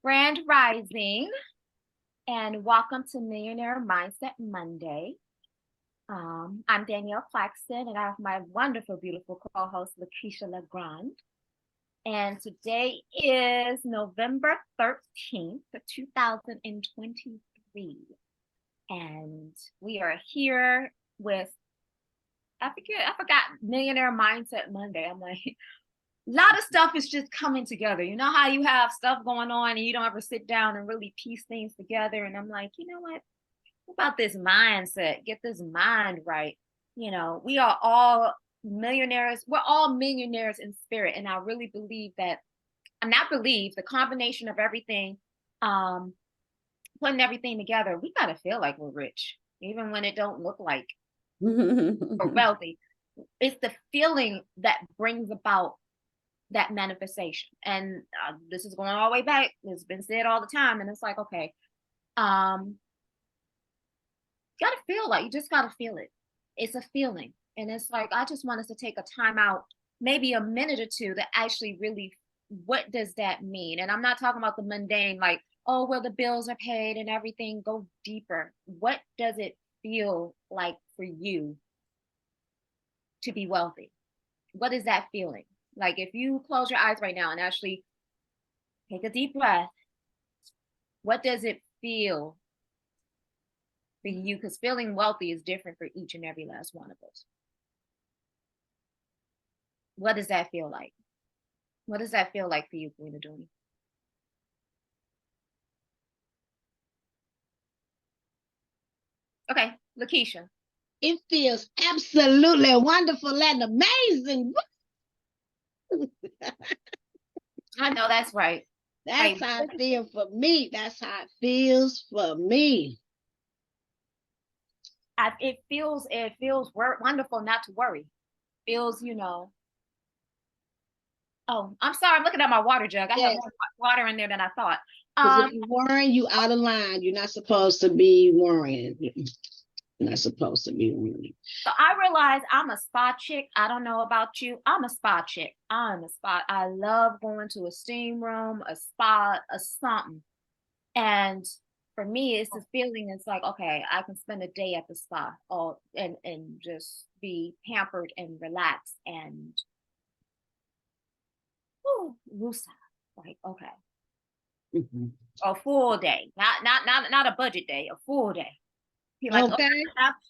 Grand Rising, and welcome to Millionaire Mindset Monday. I'm Danyelle Claxton, and I have my wonderful, beautiful co-host, LaKeisha LeGrande. And today is November 13th, 2023. And we are here with, I forgot Millionaire Mindset Monday. I'm like, a lot of stuff is just coming together. You know how you have stuff going on and you don't ever sit down and really piece things together. And I'm like, you know what about this mindset? Get this mind right. You know, we are all millionaires. We're all millionaires in spirit. And I really believe that, and I believe the combination of everything, putting everything together, we got to feel like we're rich, even when it don't look like we're wealthy. It's the feeling that brings about that manifestation. And this is going all the way back. It's been said all the time. And it's like, okay, gotta feel like, you just gotta feel it. It's a feeling. And it's like, I just want us to take a time out, maybe a minute or two, to actually really, what does that mean? And I'm not talking about the mundane, like, oh, well, the bills are paid and everything. Go deeper. What does it feel like for you to be wealthy? What is that feeling? Like, if you close your eyes right now and actually take a deep breath, what does it feel for you? Because feeling wealthy is different for each and every last one of us. What does that feel like? What does that feel like for you, Queen Adoni? Okay, LaKeisha. It feels absolutely wonderful and amazing. I know that's right. That's how it feels for me. That's how it feels for me. It feels wonderful not to worry. Feels, you know. Oh, I'm sorry. I'm looking at my water jug. I have more water in there than I thought. If you're worrying, you out of line. You're not supposed to be worrying. You're not supposed to be worrying. So I realize I'm a spa chick. I don't know about you. I'm a spa chick. I'm a spa. I love going to a steam room, a spa, a something. And for me, it's the feeling. It's like, okay, I can spend a day at the spa, and just be pampered and relaxed and woosah. Like, okay. Mm-hmm. A full day, not a budget day, a full day. You're like, okay,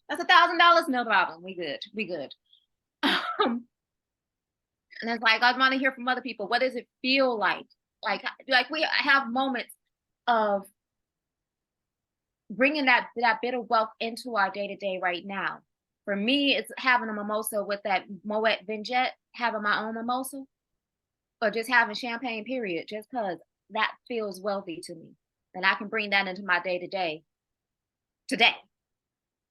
that's $1,000, no problem. We good. And it's like, I want to hear from other people. What does it feel like? Like we have moments of bringing that bit of wealth into our day-to-day right now. For me, it's having a mimosa with that Moet Vignette, having my own mimosa, or just having champagne, period, just because that feels wealthy to me. And I can bring that into my day-to-day today.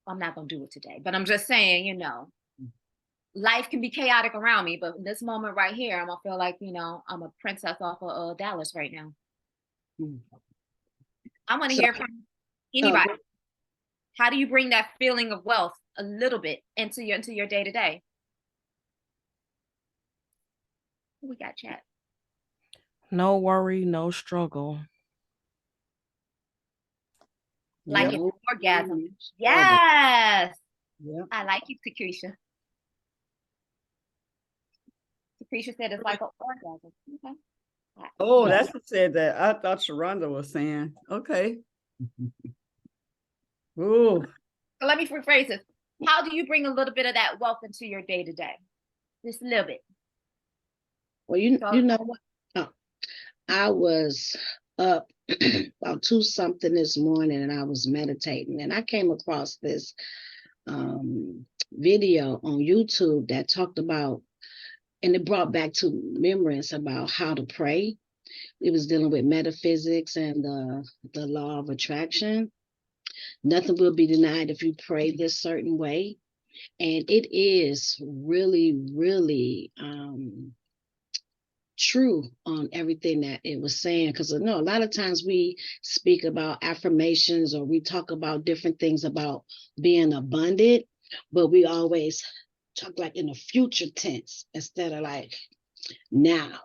I'm not going to do it today, but I'm just saying, you know, life can be chaotic around me, but in this moment right here, I'm going to feel like, you know, I'm a princess off of Dallas right now. I want to hear from anybody. How do you bring that feeling of wealth a little bit into your day-to-day? We got chat. No worry, no struggle. Like an orgasm. Yes. Yep. I like you, LaKeisha. LaKeisha said it's like an orgasm. Okay. Oh, that's what said that. I thought Sharonda was saying. Okay. Ooh. So let me rephrase this. How do you bring a little bit of that wealth into your day-to-day? Just a little bit. Well, you know what? Oh, I was up about 2-something this morning and I was meditating and I came across this video on YouTube that talked about, and it brought back to remembrance about how to pray. It was dealing with metaphysics and the law of attraction. Nothing will be denied if you pray this certain way. And it is really, really true on everything that it was saying. Because I know a lot of times we speak about affirmations or we talk about different things about being abundant, but we always talk like in the future tense instead of like now.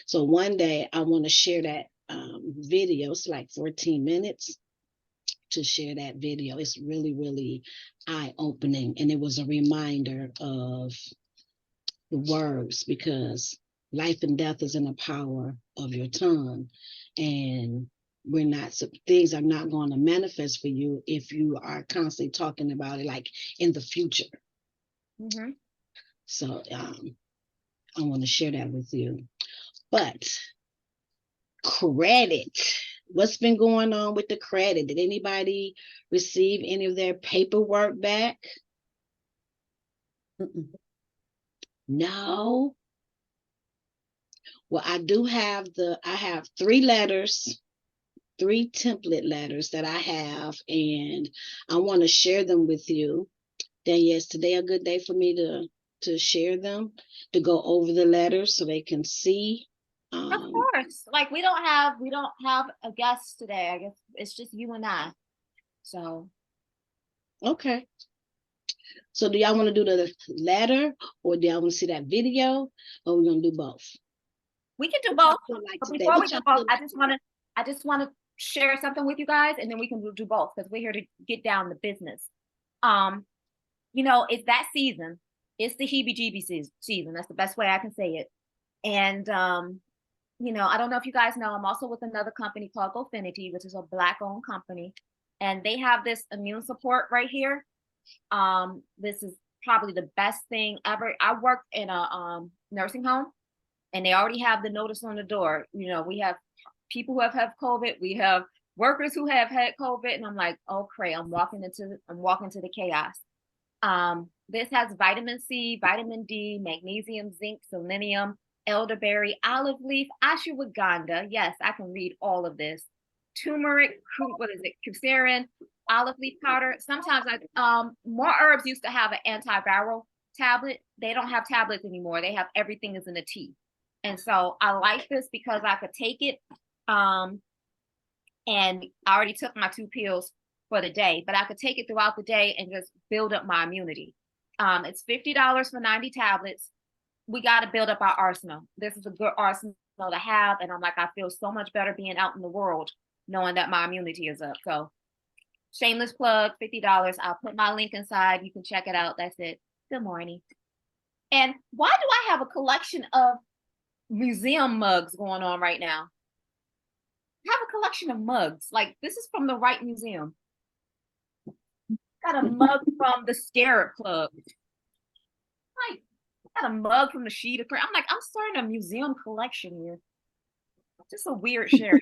So one day I want to share that video. It's like 14 minutes to share that video. It's really, really eye-opening. And it was a reminder of the words, because life and death is in the power of your tongue. And things are not going to manifest for you if you are constantly talking about it like in the future. Mm-hmm. So I want to share that with you. But credit, what's been going on with the credit? Did anybody receive any of their paperwork back? No. Well, I have 3 letters, 3 template letters that I have, and I want to share them with you. Danyelle, is today a good day for me to share them, to go over the letters so they can see? Of course. Like we don't have a guest today. I guess it's just you and I. So Okay. So do y'all want to do the letter, or do y'all want to see that video, or we're gonna do both? we can do both. Like But today, before we what do y'all both, feel I just want to share something with you guys, and then we can do both because we're here to get down to business. You know, it's that season. It's the heebie-jeebie season. That's the best way I can say it. And you know, I don't know if you guys know, I'm also with another company called GoFinity, which is a Black-owned company, and they have this immune support right here. This is probably the best thing ever. I worked in a nursing home, and they already have the notice on the door. You know, we have people who have had COVID, we have workers who have had COVID, and I'm like, oh crap, I'm walking into the chaos. This has vitamin C, vitamin D, magnesium, zinc, selenium, elderberry, olive leaf, ashwagandha. Yes, I can read all of this. Turmeric, coumarin, olive leaf powder. Sometimes more herbs used to have an antiviral tablet. They don't have tablets anymore. They have everything is in a tea. And so I like this because I could take it. And I already took my 2 pills for the day, but I could take it throughout the day and just build up my immunity. It's $50 for 90 tablets. We got to build up our arsenal. This is a good arsenal to have. And I'm like, I feel so much better being out in the world, knowing that my immunity is up. So shameless plug, $50. I'll put my link inside. You can check it out. That's it. Good morning. And why do I have a collection of museum mugs going on right now? I have a collection of mugs. Like, this is from the right museum. Got a mug from the Scarab Club. Like, got a mug from the Sheet of Cream. I'm like, I'm starting a museum collection here. Just a weird share.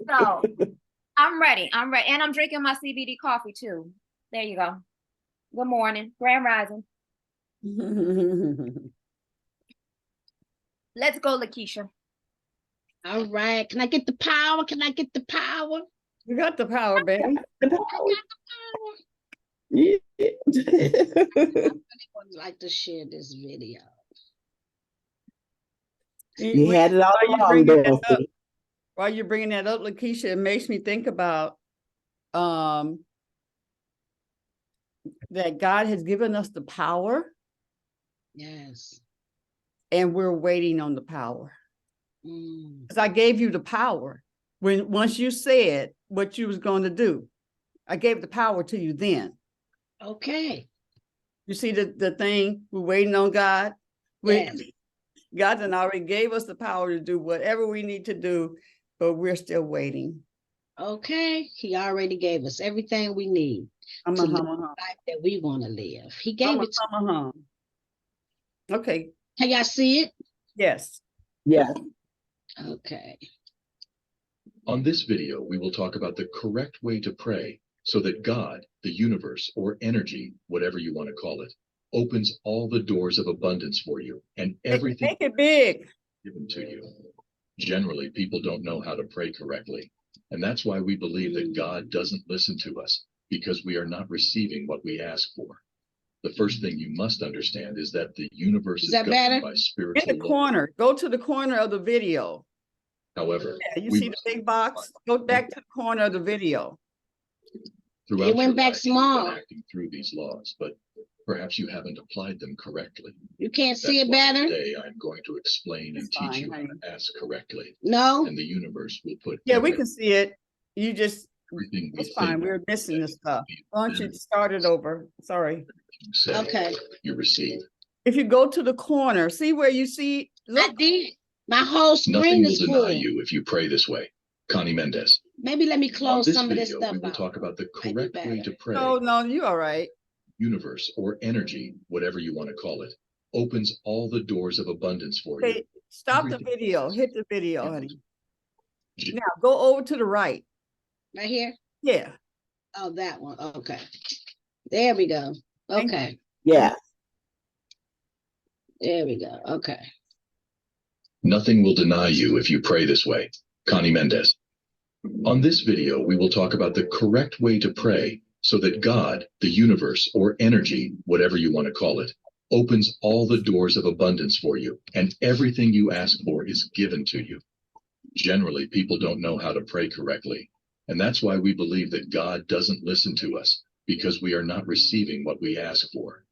So I'm ready. And I'm drinking my CBD coffee too. There you go. Good morning. Grand Rising. Let's go, LaKeisha. All right. Can I get the power? Can I get the power? You got the power, baby. I got Yeah. the power. I would like to share this video. You had it all along, Dorothy. While you're bringing that up, LaKeisha, it makes me think about that God has given us the power. Yes. And we're waiting on the power. Because I gave you the power once you said what you was going to do. I gave the power to you then. Okay. You see the thing, we're waiting on God. Yes. God done already gave us the power to do whatever we need to do, but we're still waiting. Okay. He already gave us everything we need to live the life that we want to live. He gave it to us. Okay. Can y'all see it? Yes. Yeah. Okay. On this video, we will talk about the correct way to pray so that God, the universe, or energy, whatever you want to call it, opens all the doors of abundance for you and everything Make it big. given to you. Generally, people don't know how to pray correctly. And that's why we believe that God doesn't listen to us, because we are not receiving what we ask for. The first thing you must understand is that the universe is that governed better? by In spiritual the corner. Go to the corner of the video. However, Yeah, you we see the big box? Go back to the corner of the video. throughout It went your back life, you've been small. acting through these laws, but perhaps you haven't applied them correctly. You can't see That's it why better? today I'm going to explain and It's teach fine, you how honey. to ask correctly, No? and the universe will put Yeah, we can see it. You just, everything we it's fine. think, We're missing the say, stuff. feel, Why don't you and start it over? Sorry. say, Okay. you receive. If you go to the corner, see where you see, I look, did. My whole Nothing screen will is deny full. you if you pray this way. Connie Mendez. Maybe let me On close this some of this video, stuff we will out. talk about the I do correct way better. to pray. no, you all right. Universe or energy, whatever you want to call it, opens all the doors of abundance for you. Okay, stop the Everything video, is- hit the video, honey. Now go over to the right. Right here? Yeah. Oh, that one. Okay. There we go. Thank Okay. Yeah. There we go. Okay. Nothing will deny you if you pray this way. Connie Mendez. On this video, we will talk about the correct way to pray so that God, the universe, or energy, whatever you want to call it, opens all the doors of abundance for you, and everything you ask for is given to you. Generally, people don't know how to pray correctly, and that's why we believe that God doesn't listen to us, because we are not receiving what we ask for.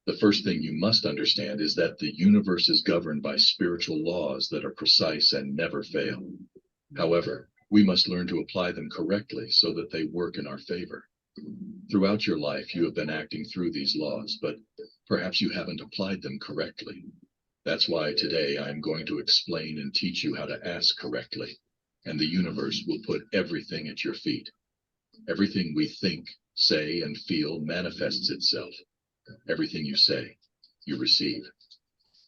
The first thing you must understand is that the universe is governed by spiritual laws that are precise and never fail. However, we must learn to apply them correctly so that they work in our favor. Throughout your life, you have been acting through these laws, but perhaps you haven't applied them correctly. That's why today I'm going to explain and teach you how to ask correctly, and the universe will put everything at your feet. Everything we think, say, and feel manifests itself. Everything you say, you receive.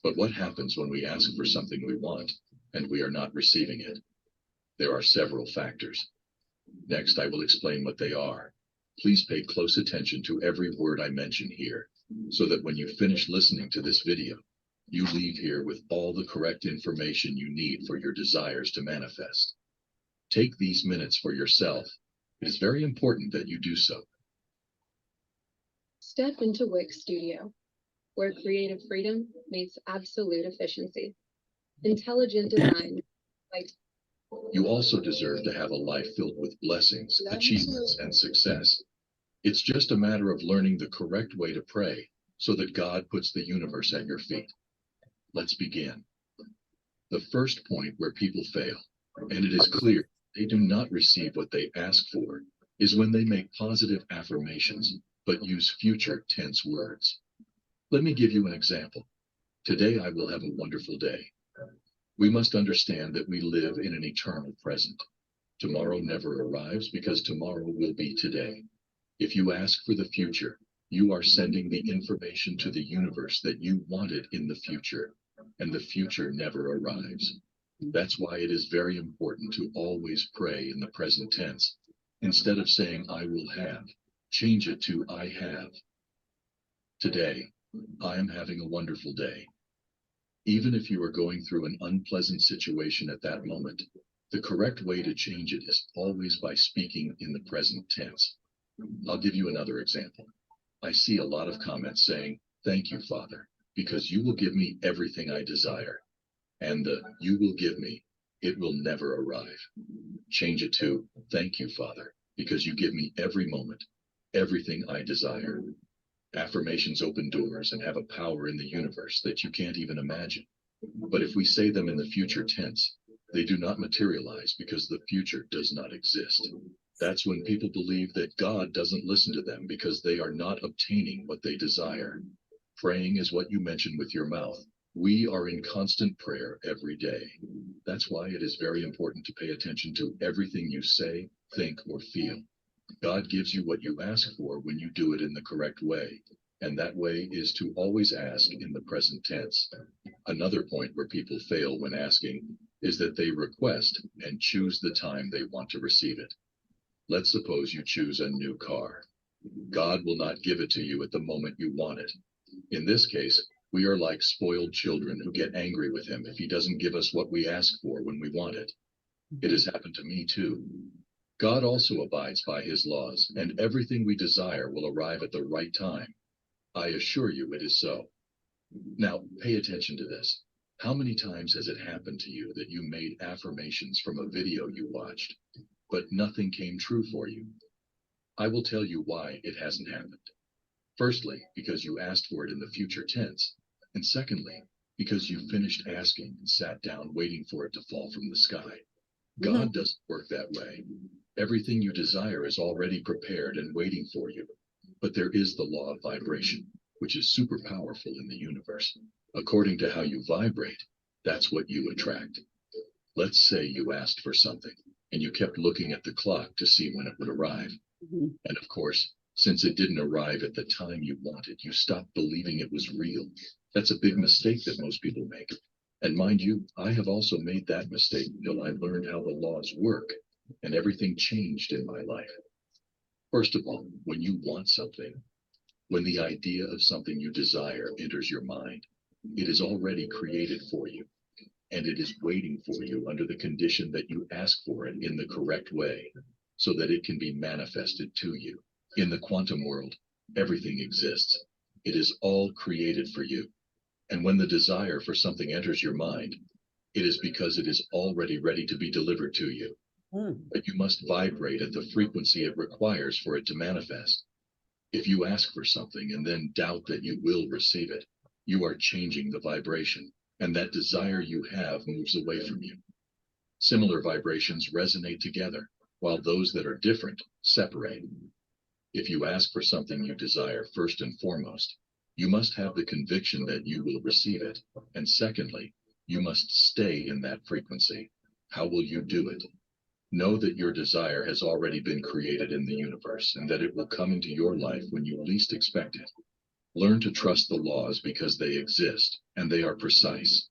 But what happens when we ask for something we want and we are not receiving it? There are several factors. Next, I will explain what they are. Please pay close attention to every word I mention here, so that when you finish listening to this video, you leave here with all the correct information you need for your desires to manifest. Take these minutes for yourself. It is very important that you do so. Step into Wix Studio, where creative freedom meets absolute efficiency. Intelligent design, like You also deserve to have a life filled with blessings, achievements, and success. It's just a matter of learning the correct way to pray so that God puts the universe at your feet. Let's begin. The first point where people fail, and it is clear they do not receive what they ask for, is when they make positive affirmations but use future tense words. Let me give you an example. Today I will have a wonderful day. We must understand that we live in an eternal present. Tomorrow never arrives because tomorrow will be today. If you ask for the future, you are sending the information to the universe that you want it in the future, and the future never arrives. That's why it is very important to always pray in the present tense. Instead of saying, I will have, change it to I have. Today, I am having a wonderful day. Even if you are going through an unpleasant situation at that moment, the correct way to change it is always by speaking in the present tense. I'll give you another example. I see a lot of comments saying, thank you, Father, because you will give me everything I desire. And the you will give me, it will never arrive. Change it to, thank you, Father, because you give me every moment, everything I desire. Affirmations open doors and have a power in the universe that you can't even imagine. But if we say them in the future tense, they do not materialize because the future does not exist. That's when people believe that God doesn't listen to them because they are not obtaining what they desire. Praying is what you mention with your mouth. We are in constant prayer every day. That's why it is very important to pay attention to everything you say, think, or feel. God gives you what you ask for when you do it in the correct way, and that way is to always ask in the present tense. Another point where people fail when asking is that they request and choose the time they want to receive it. Let's suppose you choose a new car. God will not give it to you at the moment you want it. In this case, we are like spoiled children who get angry with him if he doesn't give us what we ask for when we want it. It has happened to me too. God also abides by his laws, and everything we desire will arrive at the right time. I assure you it is so. Now, pay attention to this. How many times has it happened to you that you made affirmations from a video you watched, but nothing came true for you? I will tell you why it hasn't happened. Firstly, because you asked for it in the future tense. And secondly, because you finished asking and sat down waiting for it to fall from the sky. God doesn't work that way. Everything you desire is already prepared and waiting for you. But there is the law of vibration, which is super powerful in the universe. According to how you vibrate, that's what you attract. Let's say you asked for something and you kept looking at the clock to see when it would arrive. And of course, since it didn't arrive at the time you wanted, you stopped believing it was real. That's a big mistake that most people make. And mind you, I have also made that mistake until I learned how the laws work, and everything changed in my life. First of all, when you want something, when the idea of something you desire enters your mind, it is already created for you, and it is waiting for you under the condition that you ask for it in the correct way, so that it can be manifested to you. In the quantum world, everything exists. It is all created for you. And when the desire for something enters your mind, it is because it is already ready to be delivered to you. But you must vibrate at the frequency it requires for it to manifest. If you ask for something and then doubt that you will receive it, you are changing the vibration, and that desire you have moves away from you. Similar vibrations resonate together, while those that are different separate. If you ask for something you desire, first and foremost, you must have the conviction that you will receive it. And secondly, you must stay in that frequency. How will you do it? Know that your desire has already been created in the universe and that it will come into your life when you least expect it. Learn to trust the laws because they exist and they are precise.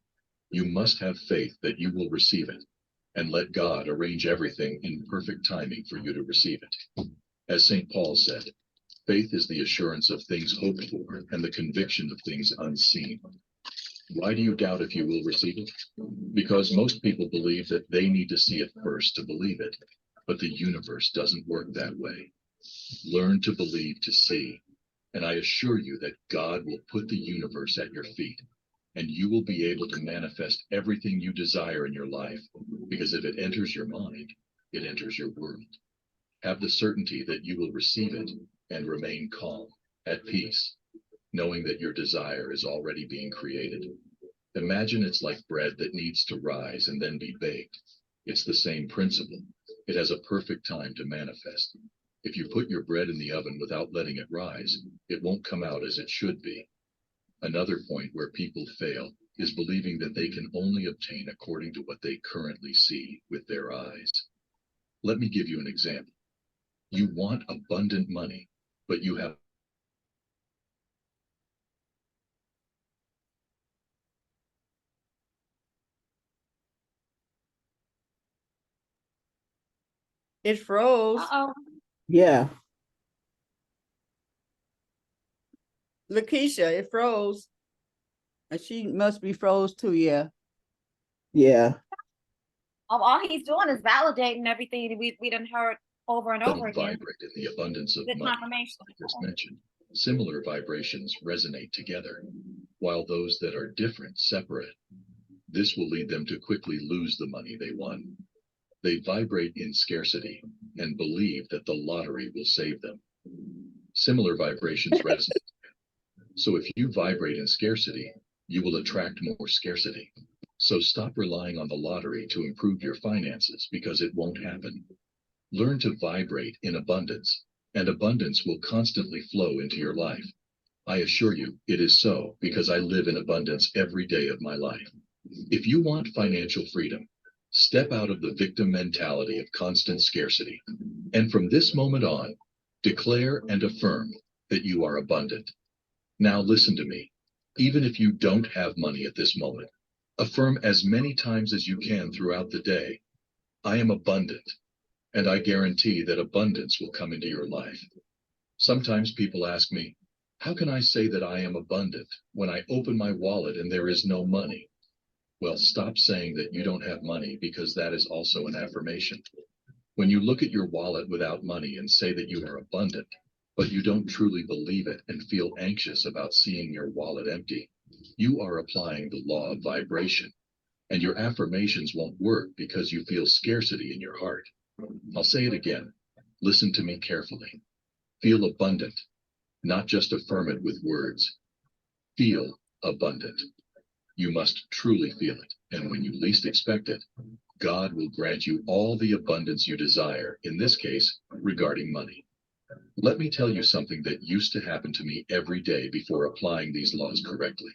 You must have faith that you will receive it and let God arrange everything in perfect timing for you to receive it. As St. Paul said, faith is the assurance of things hoped for and the conviction of things unseen. Why do you doubt if you will receive it? Because most people believe that they need to see it first to believe it, but the universe doesn't work that way. Learn to believe to see, and I assure you that God will put the universe at your feet, and you will be able to manifest everything you desire in your life, because if it enters your mind, it enters your world. Have the certainty that you will receive it and remain calm, at peace, knowing that your desire is already being created. Imagine it's like bread that needs to rise and then be baked. It's the same principle. It has a perfect time to manifest. If you put your bread in the oven without letting it rise, it won't come out as it should be. Another point where people fail is believing that they can only obtain according to what they currently see with their eyes. Let me give you an example. You want abundant money, but you have It froze. Uh-oh. Yeah. LaKeisha, it froze. And she must be froze too, yeah. Yeah. All he's doing is validating everything that we done heard over and over again. vibrate in the abundance of Good money, confirmation. like I just mentioned. Similar vibrations resonate together, while those that are different separate. This will lead them to quickly lose the money they won. They vibrate in scarcity and believe that the lottery will save them. Similar vibrations resonate. So if you vibrate in scarcity, you will attract more scarcity. So stop relying on the lottery to improve your finances because it won't happen. Learn to vibrate in abundance, and abundance will constantly flow into your life. I assure you, it is so because I live in abundance every day of my life. If you want financial freedom, step out of the victim mentality of constant scarcity, and from this moment on, declare and affirm that you are abundant. Now listen to me. Even if you don't have money at this moment, affirm as many times as you can throughout the day, I am abundant, and I guarantee that abundance will come into your life. Sometimes people ask me, how can I say that I am abundant when I open my wallet and there is no money? Well, stop saying that you don't have money because that is also an affirmation. When you look at your wallet without money and say that you are abundant, but you don't truly believe it and feel anxious about seeing your wallet empty, you are applying the law of vibration, and your affirmations won't work because you feel scarcity in your heart. I'll say it again. Listen to me carefully. Feel abundant. Not just affirm it with words. Feel abundant. You must truly feel it, and when you least expect it, God will grant you all the abundance you desire, in this case, regarding money. Let me tell you something that used to happen to me every day before applying these laws correctly.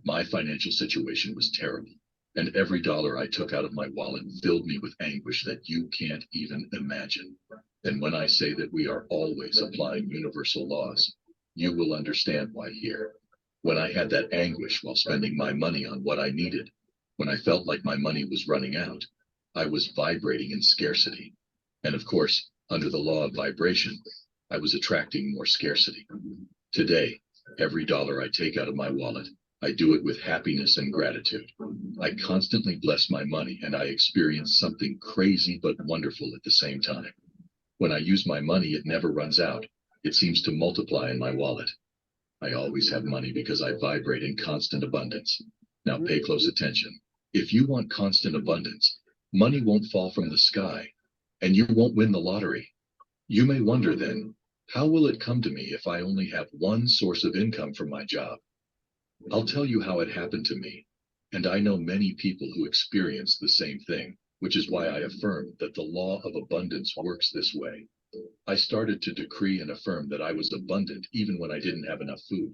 My financial situation was terrible, and every dollar I took out of my wallet filled me with anguish that you can't even imagine. And when I say that we are always applying universal laws, you will understand why here. When I had that anguish while spending my money on what I needed, when I felt like my money was running out, I was vibrating in scarcity. And of course, under the law of vibration, I was attracting more scarcity. Today, every dollar I take out of my wallet, I do it with happiness and gratitude. I constantly bless my money, and I experience something crazy but wonderful at the same time. When I use my money, it never runs out. It seems to multiply in my wallet. I always have money because I vibrate in constant abundance. Now pay close attention. If you want constant abundance, money won't fall from the sky, and you won't win the lottery. You may wonder then, how will it come to me if I only have one source of income from my job? I'll tell you how it happened to me, and I know many people who experience the same thing, which is why I affirm that the law of abundance works this way. I started to decree and affirm that I was abundant even when I didn't have enough food.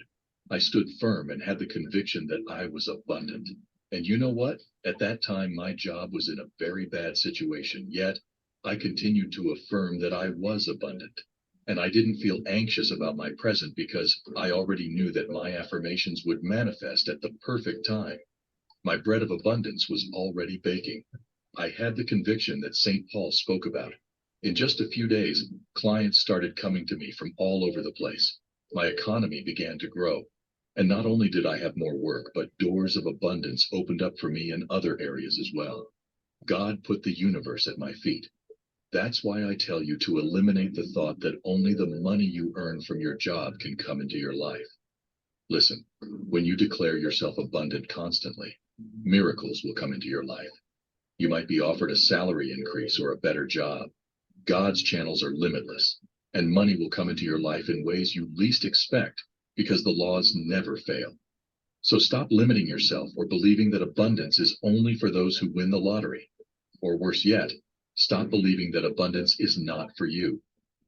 I stood firm and had the conviction that I was abundant. And you know what? At that time, my job was in a very bad situation, yet I continued to affirm that I was abundant. And I didn't feel anxious about my present because I already knew that my affirmations would manifest at the perfect time. My bread of abundance was already baking. I had the conviction that St. Paul spoke about. In just a few days, clients started coming to me from all over the place. My economy began to grow. And not only did I have more work, but doors of abundance opened up for me in other areas as well. God put the universe at my feet. That's why I tell you to eliminate the thought that only the money you earn from your job can come into your life. Listen, when you declare yourself abundant constantly, miracles will come into your life. You might be offered a salary increase or a better job. God's channels are limitless, and money will come into your life in ways you least expect because the laws never fail. So stop limiting yourself or believing that abundance is only for those who win the lottery. Or worse yet, stop believing that abundance is not for you.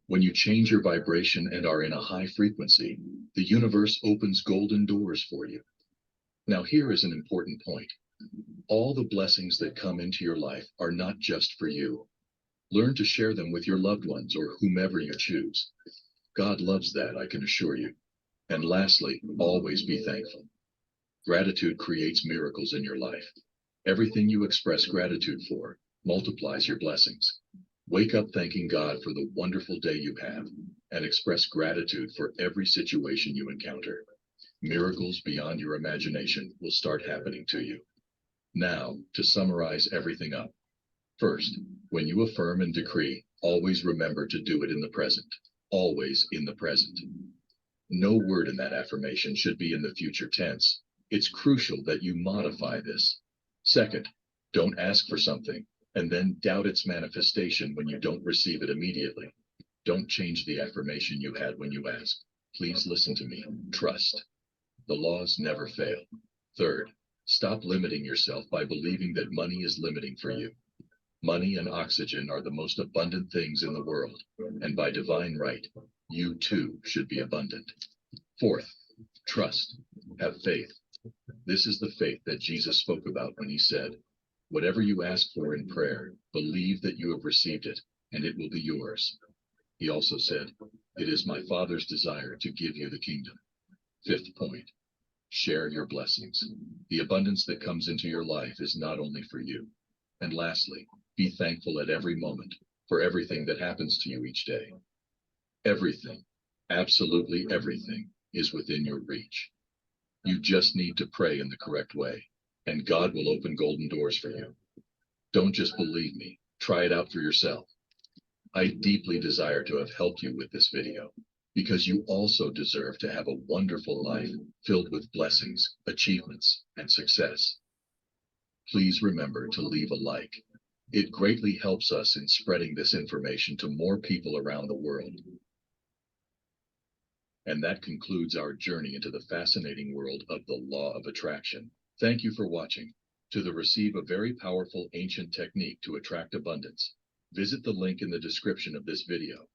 When you change your vibration and are in a high frequency, the universe opens golden doors for you. Now here is an important point. All the blessings that come into your life are not just for you. Learn to share them with your loved ones or whomever you choose. God loves that, I can assure you. And lastly, always be thankful. Gratitude creates miracles in your life. Everything you express gratitude for multiplies your blessings. Wake up thanking God for the wonderful day you have, and express gratitude for every situation you encounter. Miracles beyond your imagination will start happening to you. Now, to summarize everything up. First, when you affirm and decree, always remember to do it in the present. Always in the present. No word in that affirmation should be in the future tense. It's crucial that you modify this. Second, don't ask for something and then doubt its manifestation when you don't receive it immediately. Don't change the affirmation you had when you asked. Please listen to me. Trust. The laws never fail. Third, stop limiting yourself by believing that money is limiting for you. Money and oxygen are the most abundant things in the world, and by divine right, you too should be abundant. Fourth, trust. Have faith. This is the faith that Jesus spoke about when he said, "Whatever you ask for in prayer, believe that you have received it, and it will be yours." He also said, "It is my Father's desire to give you the kingdom." Fifth point, share your blessings. The abundance that comes into your life is not only for you. And lastly, be thankful at every moment for everything that happens to you each day. Everything, absolutely everything, is within your reach. You just need to pray in the correct way, and God will open golden doors for you. Don't just believe me, try it out for yourself. I deeply desire to have helped you with this video, because you also deserve to have a wonderful life filled with blessings, achievements, and success. Please remember to leave a like. It greatly helps us in spreading this information to more people around the world. And that concludes our journey into the fascinating world of the law of attraction. Thank you for watching. To receive a very powerful ancient technique to attract abundance, visit the link in the description of this video.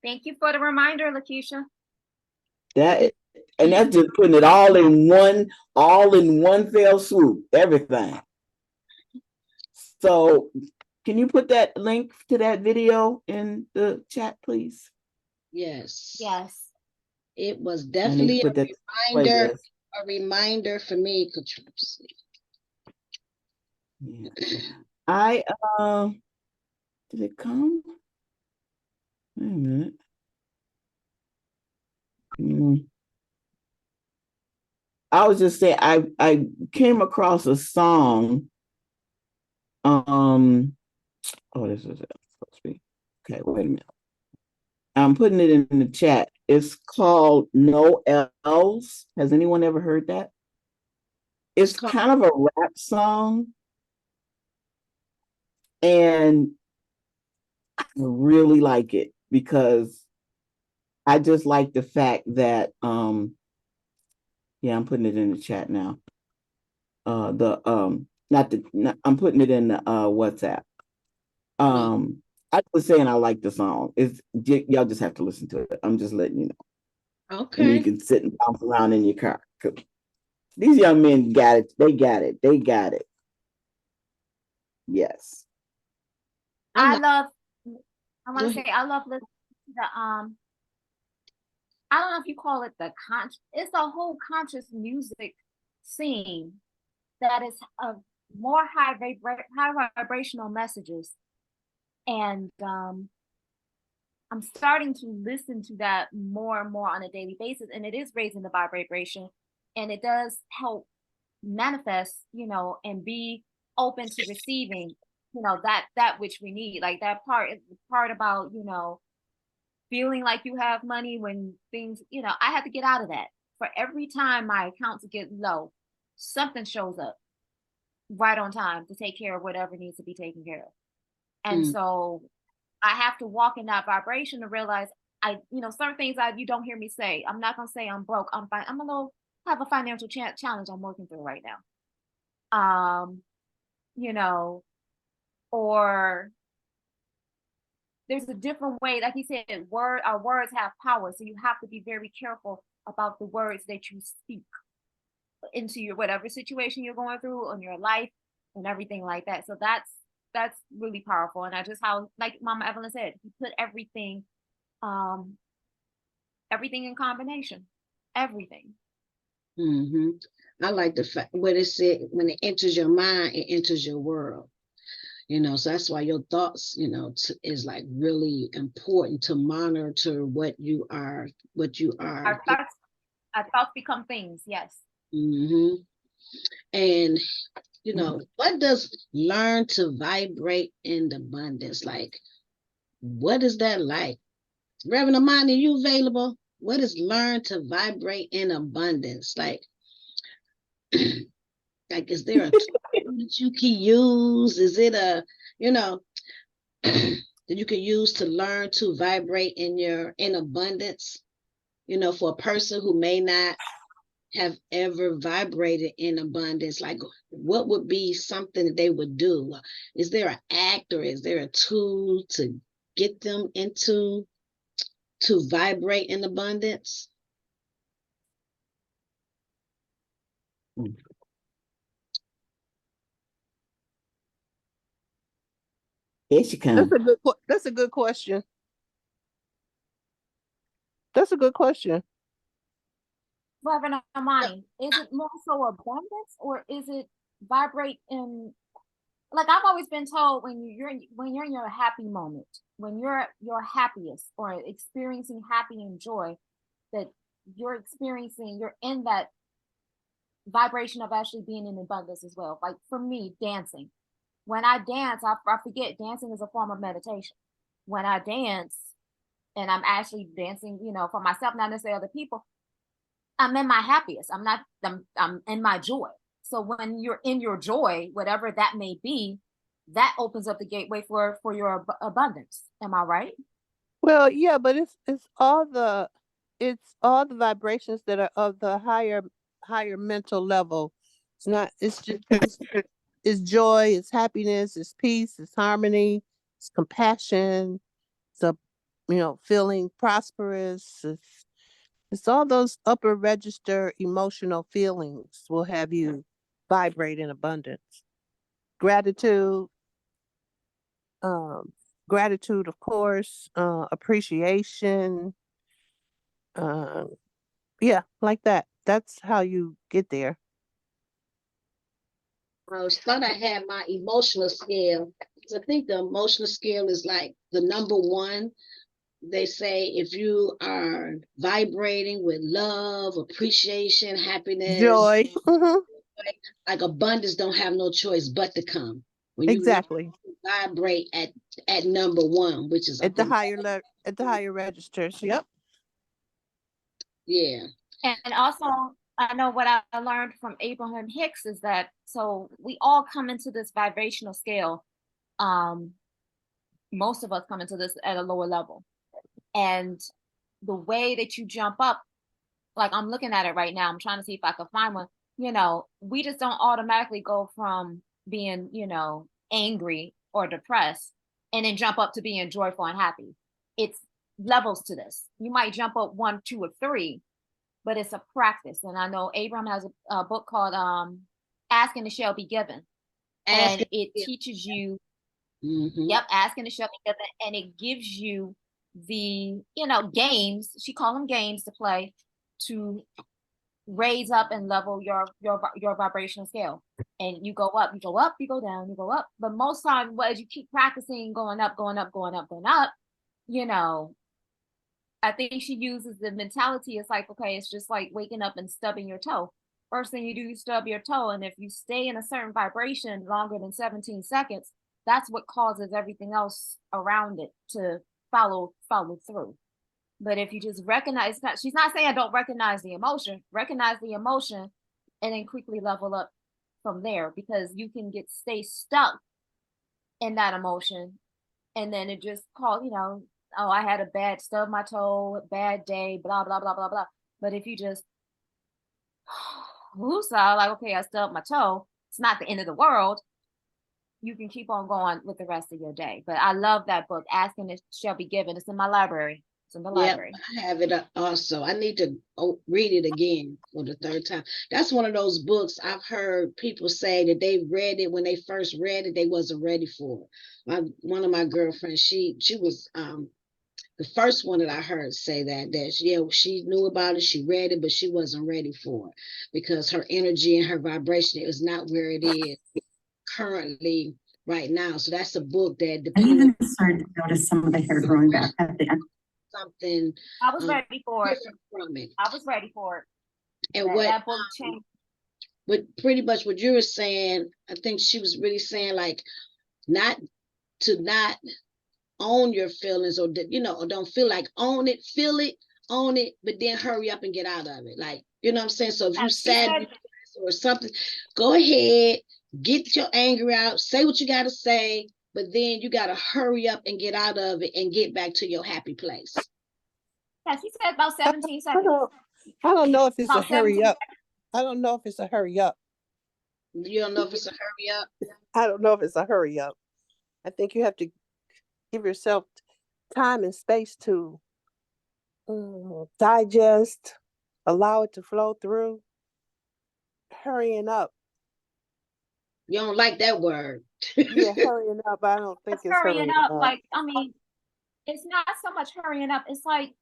Thank you for the reminder, LaKeisha. And that's just putting it all in one fell swoop, everything. So can you put that link to that video in the chat, please? Yes. Yes. It was definitely put that a reminder for me. Yeah. I did it come? Wait a minute. I was just saying I came across a song. Oh, this is it. Supposed to be. Okay, wait a minute. I'm putting it in the chat. It's called No Else. Has anyone ever heard that? It's kind of a rap song. And I really like it because I just like the fact that yeah, I'm putting it in the chat now. I'm putting it in the WhatsApp. I was saying I like the song. Y'all just have to listen to it. I'm just letting you know. Okay. And you can sit and bounce around in your car. These young men got it. They got it. They got it. Yes. I want to say I love listening to the I don't know if you call it it's a whole conscious music scene that is more high vibrational messages. And I'm starting to listen to that more and more on a daily basis, and it is raising the vibration, and it does help manifest, and be open to receiving, that which we need. Like that part about, feeling like you have money when things, I have to get out of that. For every time my accounts get low, something shows up right on time to take care of whatever needs to be taken care of. And so I have to walk in that vibration to realize certain things you don't hear me say. I'm not going to say I'm broke. I'm fine. I'm going to have a financial challenge I'm working through right now. Or there's a different way, like he said, our words have power. So you have to be very careful about the words that you speak into your whatever situation you're going through in your life and everything like that. So that's really powerful. And I just how, like Mama Evelyn said, he put everything in combination. Everything. I like the fact what it said, when it enters your mind, it enters your world. So that's why your thoughts, is like really important to monitor what you are. Our thoughts become things. Yes. And what does learn to vibrate in abundance? Like, what is that like? Reverend Amani, you available? What is learn to vibrate in abundance? Like is there a tool that you can use? Is it a, that you can use to learn to vibrate in abundance? For a person who may not have ever vibrated in abundance, like what would be something that they would do? Is there an act or is there a tool to get them to vibrate in abundance? Here she comes. That's a good question. That's a good question. Reverend Amani, is it more so abundance or is it vibrate in, like I've always been told, when you're in your happy moment, when you're your happiest or experiencing happy and joy, that you're in that vibration of actually being in abundance as well. Like for me, dancing. When I dance, I forget dancing is a form of meditation. When I dance and I'm actually dancing, for myself, not necessarily other people, I'm in my happiest. I'm in my joy. So when you're in your joy, whatever that may be, that opens up the gateway for your abundance. Am I right? Well, yeah, but it's all the vibrations that are of the higher mental level. It's not it's just it's joy, it's happiness, it's peace, it's harmony, it's compassion, it's a feeling prosperous. It's all those upper register emotional feelings will have you vibrate in abundance. Gratitude, um, gratitude, of course, appreciation, uh, yeah, like that. That's how you get there. I was thought I had my emotional scale. So I think the emotional scale is like the number one. They say if you are vibrating with love, appreciation, happiness, Joy. Mhm. like abundance don't have no choice but to come. When you learn Exactly. to vibrate at number one, which is I At the think, at the higher registers. Yep. yeah. And also, I know what I learned from Abraham Hicks is that so we all come into this vibrational scale. Most of us come into this at a lower level, and the way that you jump up, like I'm looking at it right now, I'm trying to see if I can find one. We just don't automatically go from being, angry or depressed and then jump up to being joyful and happy. It's levels to this. You might jump up 1, 2, or 3, but it's a practice. And I know Abraham has a book called Ask and It Shall Be Given. And it teaches you, yep, Ask and It Shall Be Given. And it gives you the, games, she called them games to play to raise up and level your vibrational scale. And you go up, you go up, you go down, you go up. But most time, as you keep practicing going up, going up, going up, going up, I think she uses the mentality. It's like, okay, it's just like waking up and stubbing your toe. First thing you do, you stub your toe. And if you stay in a certain vibration longer than 17 seconds, that's what causes everything else around it to follow through. But if you just recognize, she's not saying don't recognize the emotion, and then quickly level up from there, because you can stay stuck in that emotion. And then it just oh, I had a bad stub my toe, bad day, blah, blah, blah, blah, blah. But if you just woosah, like, okay, I stubbed my toe, it's not the end of the world. You can keep on going with the rest of your day. But I love that book, Asking It Shall Be Given. It's in my library. It's in the library. I have it also. I need to read it again for the third time. That's one of those books I've heard people say that they read it when they first read it, they wasn't ready for it. One of my girlfriends, she was the first one that I heard say that she knew about it, she read it, but she wasn't ready for it because her energy and her vibration is not where it is currently right now. So that's a book that I even started to notice some of the hair growing back at the end. Something I was ready for it. From it. I was ready for it. And that book changed. But pretty much what you were saying, I think she was really saying like not own your feelings or or don't feel like own it, feel it, own it, but then hurry up and get out of it. Like, you know what I'm saying? So if you sad or something, go ahead, get your anger out, say what you got to say, but then you got to hurry up and get out of it and get back to your happy place. Yeah, she said about 17 seconds. I don't know if it's a hurry up. I don't know if it's a hurry up. You don't know if it's a hurry up? I don't know if it's a hurry up. I think you have to give yourself time and space to digest, allow it to flow through. Hurrying up. You don't like that word. Yeah, hurrying up. I don't think it's hurrying up. Like, I mean, it's not so much hurrying up. It's like,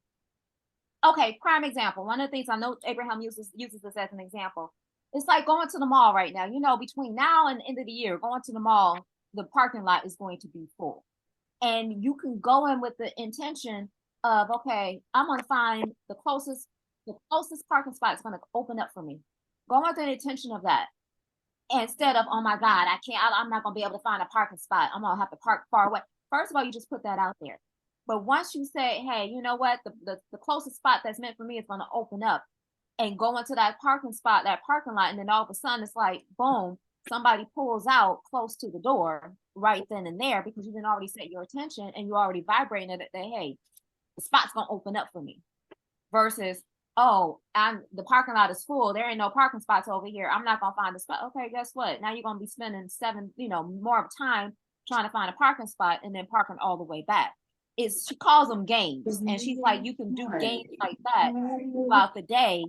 okay, prime example. One of the things I know Abraham uses this as an example. It's like going to the mall right now. Between now and the end of the year, going to the mall, the parking lot is going to be full. And you can go in with the intention of, okay, I'm going to find the closest parking spot is going to open up for me. Go with the intention of that. Instead of, oh my God, I'm not going to be able to find a parking spot. I'm going to have to park far away. First of all, you just put that out there. But once you say, hey, you know what, the closest spot that's meant for me is going to open up, and go into that parking spot, that parking lot, and then all of a sudden it's like, boom, somebody pulls out close to the door. right then and there because you didn't already set your attention and you already vibrating it that, hey, the spot's gonna open up for me. Versus, oh, the parking lot is full. There ain't no parking spots over here. I'm not gonna find a spot. Okay, guess what? Now you're gonna be spending more of time trying to find a parking spot and then parking all the way back. She calls them games, and she's like, you can do games like that throughout the day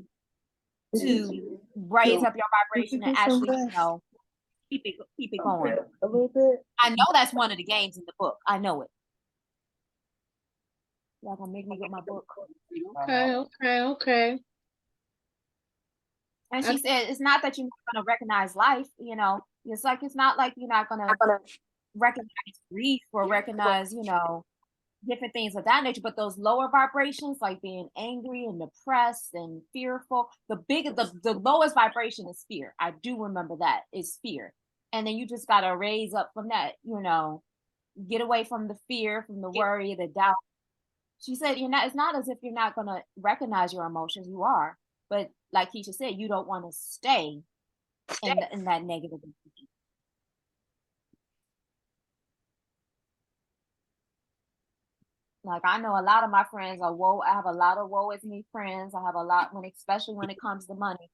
to raise up your vibration and actually, keep it going. A little bit. I know that's one of the games in the book. I know it. Y'all gonna make me get my book. Okay. And she said, it's not that you're not gonna recognize life, it's like it's not like you're not gonna recognize grief or recognize, different things of that nature, but those lower vibrations, like being angry and depressed and fearful, the lowest vibration is fear. I do remember that is fear. And then you just gotta raise up from that, get away from the fear, from the worry, the doubt. She said, it's not as if you're not gonna recognize your emotions, you are, but like Keisha said, you don't want to stay in that negative energy. Like I know a lot of my friends are I have a lot of woe is me friends. I have a lot especially when it comes to money.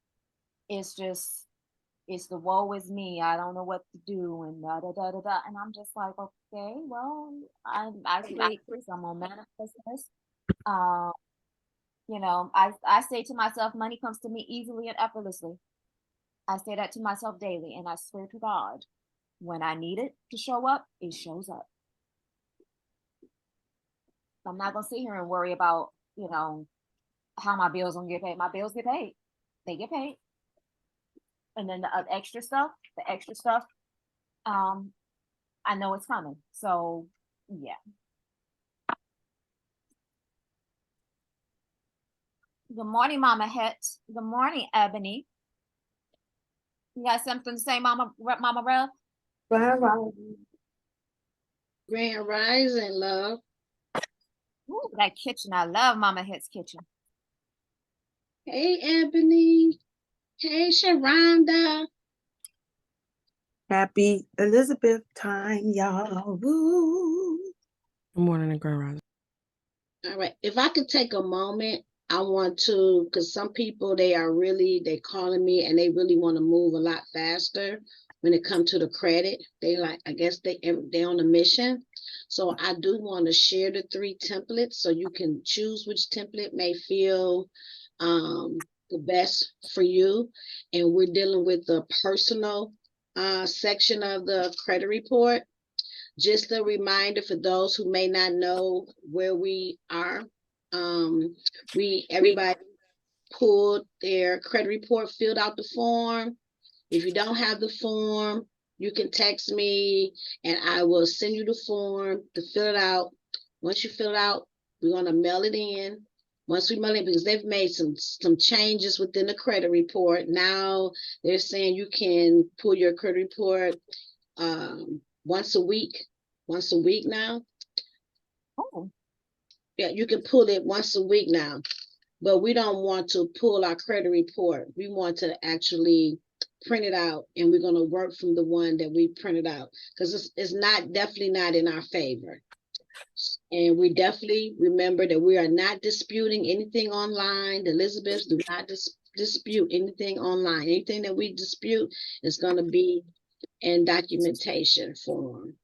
It's the woe is me. I don't know what to do and da da da da da. And I'm just like, okay, well, I create this. I'm gonna manifest this. I say to myself, money comes to me easily and effortlessly. I say that to myself daily, and I swear to God, when I need it to show up, it shows up. I'm not gonna sit here and worry about, how my bills gonna get paid. My bills get paid. They get paid. And then the extra stuff, I know it's coming. So yeah. Good morning, Mama Het. Good morning, Ebony. You got something to say, Mama Rev? Grand Rising, love. Ooh, that kitchen. I love Mama Het's kitchen. Hey, Ebony. Hey, Sharonda. Happy Elizabeth time, y'all. Woo. Good morning and Grand Rising. All right. If I could take a moment, I want to, because some people, they calling me and they really want to move a lot faster when it comes to the credit. I guess they on a mission. So I do want to share the 3 templates so you can choose which template may feel the best for you. And we're dealing with the personal section of the credit report. Just a reminder for those who may not know where we are. Everybody pulled their credit report, filled out the form. If you don't have the form, you can text me and I will send you the form to fill it out. Once you fill it out, we're going to mail it in. Once we mail it, because they've made some changes within the credit report. Now they're saying you can pull your credit report once a week now. Oh. Yeah, you can pull it once a week now, but we don't want to pull our credit report. We want to actually print it out, and we're going to work from the one that we printed out because it's definitely not in our favor. And we definitely remember that we are not disputing anything online. The Elizabeths do not dispute anything online. Anything that we dispute is going to be in documentation form.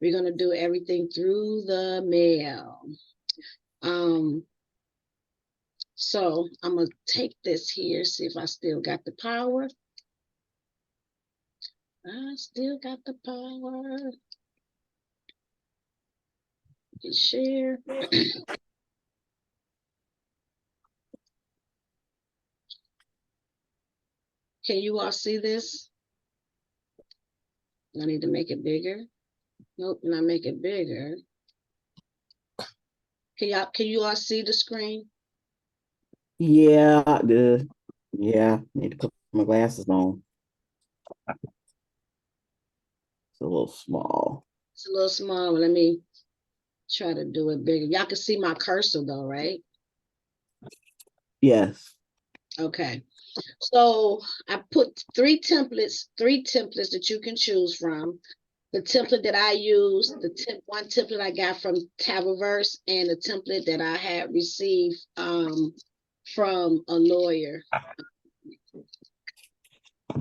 We're going to do everything through the mail. So I'm going to take this here, see if I still got the power. I still got the power. Share. Can you all see this? I need to make it bigger. Nope, not make it bigger. Can you all see the screen? Yeah, need to put my glasses on. It's a little small. It's a little small. Let me try to do it bigger. Y'all can see my cursor though, right? Yes. Okay. So I put 3 templates that you can choose from. the template that I use, one template I got from Taviverse, and the template that I had received from a lawyer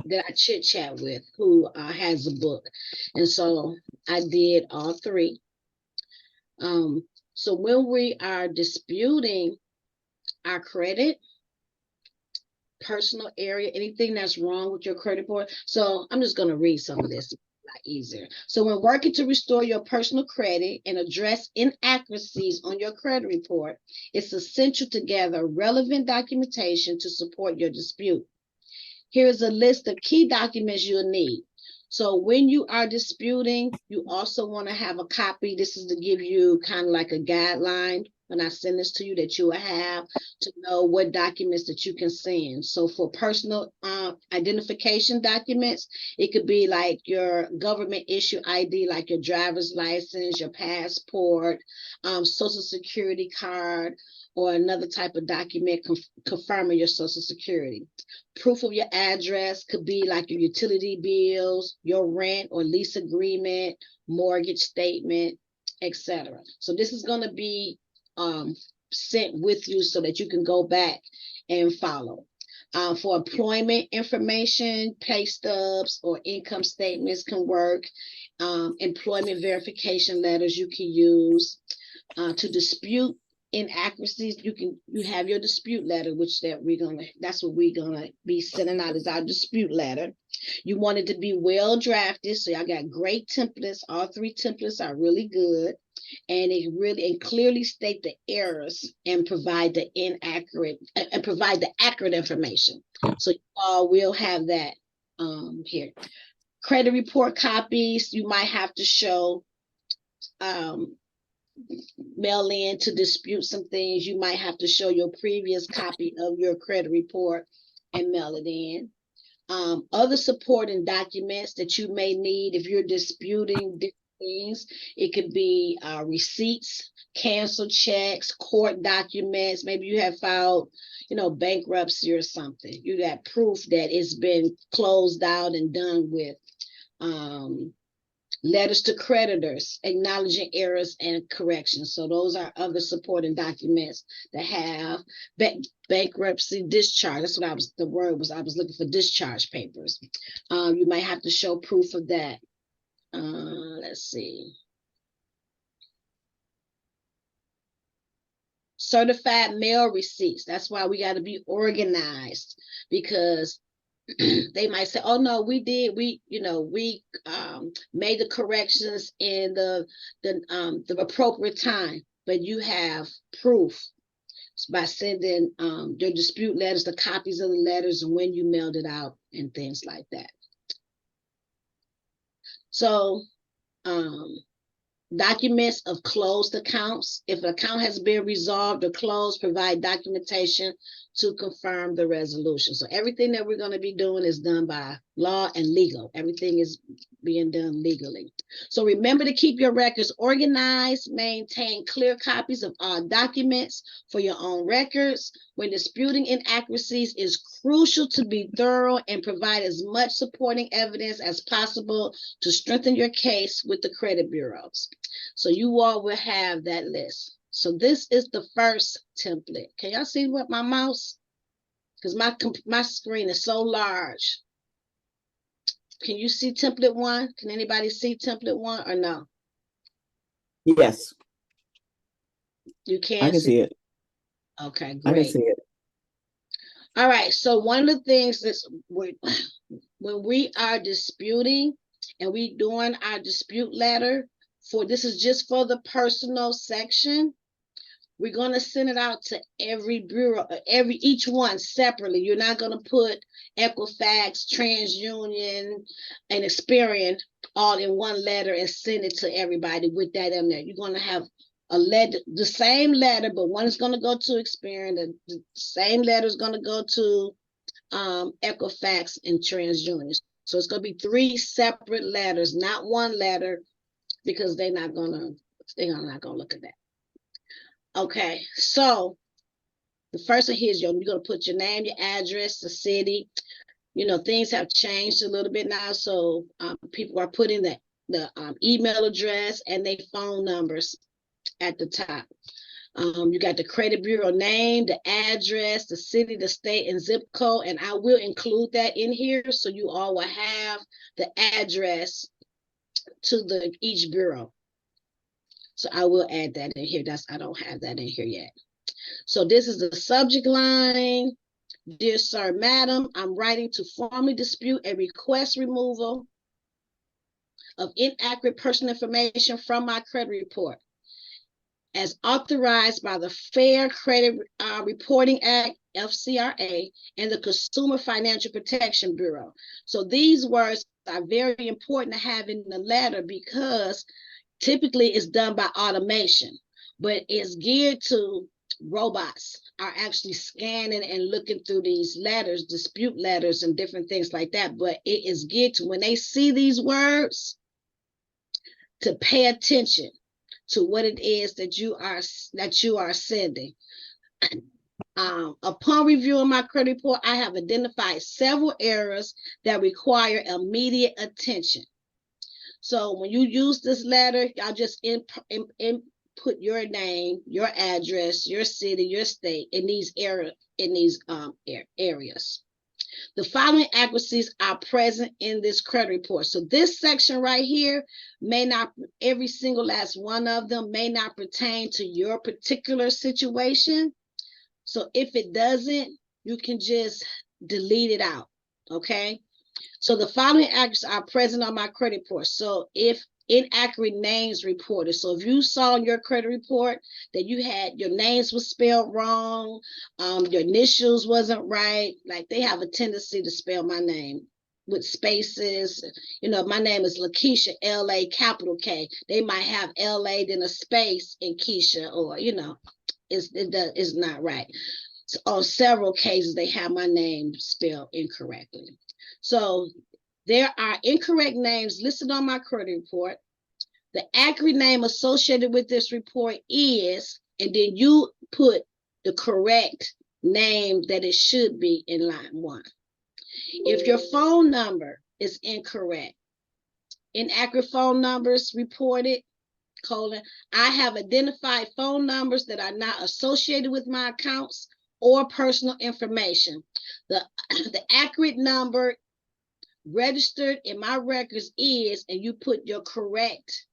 that I chit chat with, who has a book. And so I did all three. So when we are disputing our credit, personal area, anything that's wrong with your credit report. So I'm just going to read some of this. A lot easier. So when working to restore your personal credit and address inaccuracies on your credit report, it's essential to gather relevant documentation to support your dispute. Here's a list of key documents you'll need. So when you are disputing, you also want to have a copy. This is to give you kind of like a guideline when I send this to you, that you will have to know what documents that you can send. So for personal identification documents, it could be like your government issue ID, like your driver's license, your passport, social security card, or another type of document confirming your social security. Proof of your address could be like your utility bills, your rent or lease agreement, mortgage statement, etc. So this is going to be sent with you so that you can go back and follow. For employment information, pay stubs or income statements can work. Employment verification letters you can use. To dispute inaccuracies, you have your dispute letter, which that's what we're gonna be sending out, is our dispute letter. You want it to be well drafted, so I got great templates. All three templates are really good, and it really and clearly state the errors and provide the accurate information. So you all will have that here. Credit report copies, you might have to show mail in to dispute some things. You might have to show your previous copy of your credit report and mail it in. Other supporting documents that you may need if you're disputing different things, it could be receipts, canceled checks, court documents. Maybe you have filed, bankruptcy or something. You got proof that it's been closed out and done with. Letters to creditors acknowledging errors and corrections. So those are other supporting documents that have bankruptcy discharge. That's what I was looking for, discharge papers. You might have to show proof of that. Let's see. Certified mail receipts. That's why we got to be organized, because they might say, oh no, we made the corrections in the appropriate time, but you have proof by sending your dispute letters, the copies of the letters, and when you mailed it out and things like that. So documents of closed accounts. If an account has been resolved or closed, provide documentation to confirm the resolution. So everything that we're going to be doing is done by law and legal. Everything is being done legally. So remember to keep your records organized, maintain clear copies of all documents for your own records. When disputing inaccuracies, it's crucial to be thorough and provide as much supporting evidence as possible to strengthen your case with the credit bureaus. So you all will have that list. So this is the first template. Can y'all see what my mouse? Because my screen is so large. Can you see template one? Can anybody see template one or no? Yes. You can I can see it. Okay, great. I can see it. All right. So one of the things that's when we are disputing and we doing our dispute letter this is just for the personal section. We're going to send it out to every bureau, each one separately. You're not going to put Equifax, TransUnion, and Experian all in one letter and send it to everybody with that in there. You're going to have a letter, the same letter, but one is going to go to Experian. The same letter is going to go to Equifax and TransUnion. So it's going to be 3 separate letters, not one letter, because they're not going to look at that. Okay, so the first one here is you're going to put your name, your address, the city. Things have changed a little bit now, so people are putting the the email address and their phone numbers at the top. You got the credit bureau name, the address, the city, the state, and zip code. And I will include that in here so you all will have the address to each bureau. So I will add that in here. I don't have that in here yet. So this is the subject line. Dear sir, madam, I'm writing to formally dispute a request removal of inaccurate personal information from my credit report as authorized by the Fair Credit Reporting Act, FCRA, and the Consumer Financial Protection Bureau. So these words are very important to have in the letter because typically it's done by automation, but it's geared to robots are actually scanning and looking through these letters, dispute letters and different things like that. But it is geared to when they see these words to pay attention to what it is that you are sending. Upon reviewing my credit report, I have identified several errors that require immediate attention. So when you use this letter, y'all just input your name, your address, your city, your state in these areas. The following accuracies are present in this credit report. So this section right here may not, every single last one of them may not pertain to your particular situation. So if it doesn't, you can just delete it out, okay? So the following accuracies are present on my credit report. So if inaccurate names reported, so if you saw in your credit report that you had your names was spelled wrong, your initials wasn't right, like they have a tendency to spell my name with spaces. You know, my name is LaKeisha, L-A capital K. They might have L-A then a space in Keisha, or you know, it's not right. So on several cases, they have my name spelled incorrectly. So there are incorrect names listed on my credit report. The accurate name associated with this report is, and then you put the correct name that it should be in line 1. If your phone number is incorrect, inaccurate phone numbers reported, I have identified phone numbers that are not associated with my accounts or personal information. The accurate number registered in my records is, and you put your correct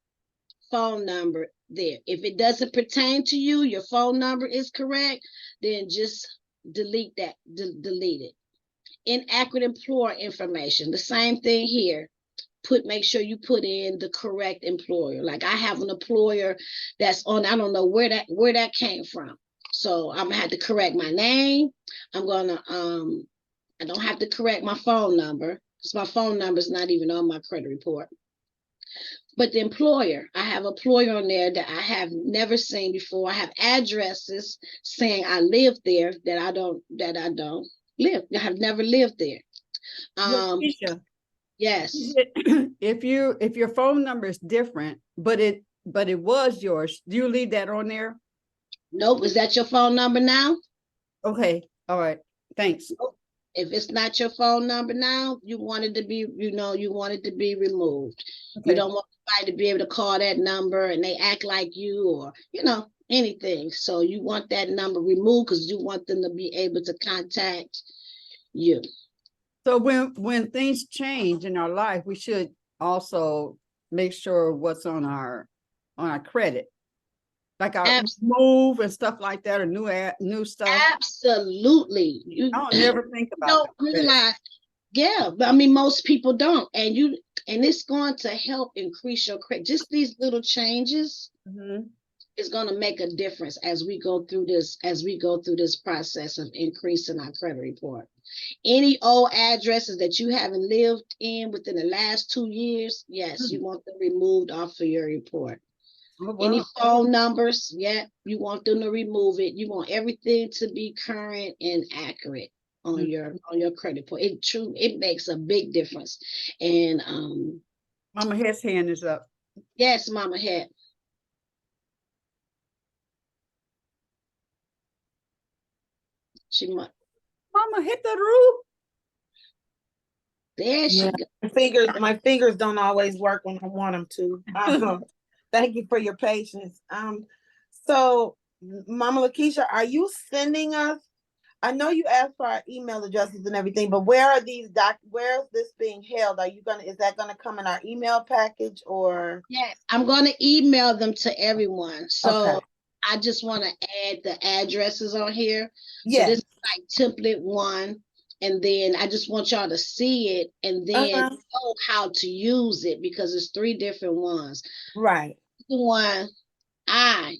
phone number there. If it doesn't pertain to you, your phone number is correct, then just delete that, delete it. Inaccurate employer information, the same thing here. Make sure you put in the correct employer. Like I have an employer that's on, I don't know where that came from. So I'm gonna have to correct my name. I'm gonna, I don't have to correct my phone number because my phone number is not even on my credit report. But the employer, I have an employer on there that I have never seen before. I have addresses saying I live there that I don't live. I have never lived there. LaKeisha, yes. If your phone number is different, but it was yours, do you leave that on there? Nope. Is that your phone number now? Okay. All right. Thanks. If it's not your phone number now, you want it to be, you want it to be removed. Okay. You don't want anybody to be able to call that number and they act like you or, anything. So you want that number removed because you want them to be able to contact you. So when things change in our life, we should also make sure what's on our credit. Like our move and stuff like that, or new stuff. Absolutely. I don't never think about don't realize. Yeah, but I mean, most people don't. And it's going to help increase your credit. Just these little changes is going to make a difference as we go through this process of increasing our credit report. Any old addresses that you haven't lived in within the last 2 years, yes, you want them removed off of your report. Oh, wow. Any phone numbers, you want them to remove it. You want everything to be current and accurate on your credit report. It makes a big difference. And Mama Head's hand is up. Yes, Mama Head. She might. Mama hit the roof. There she Yeah, go. my fingers don't always work when I want them to. Thank you for your patience. So Mama LaKeisha, are you sending us? I know you asked for our email addresses and everything, but where is this being held? Is that gonna come in our email package or? Yes, I'm going to email them to everyone. So Okay. I just want to add the addresses on here. So Yeah. this is like template one. And then I just want y'all to see it and then know how to use it because it's 3 different ones. Right. The one I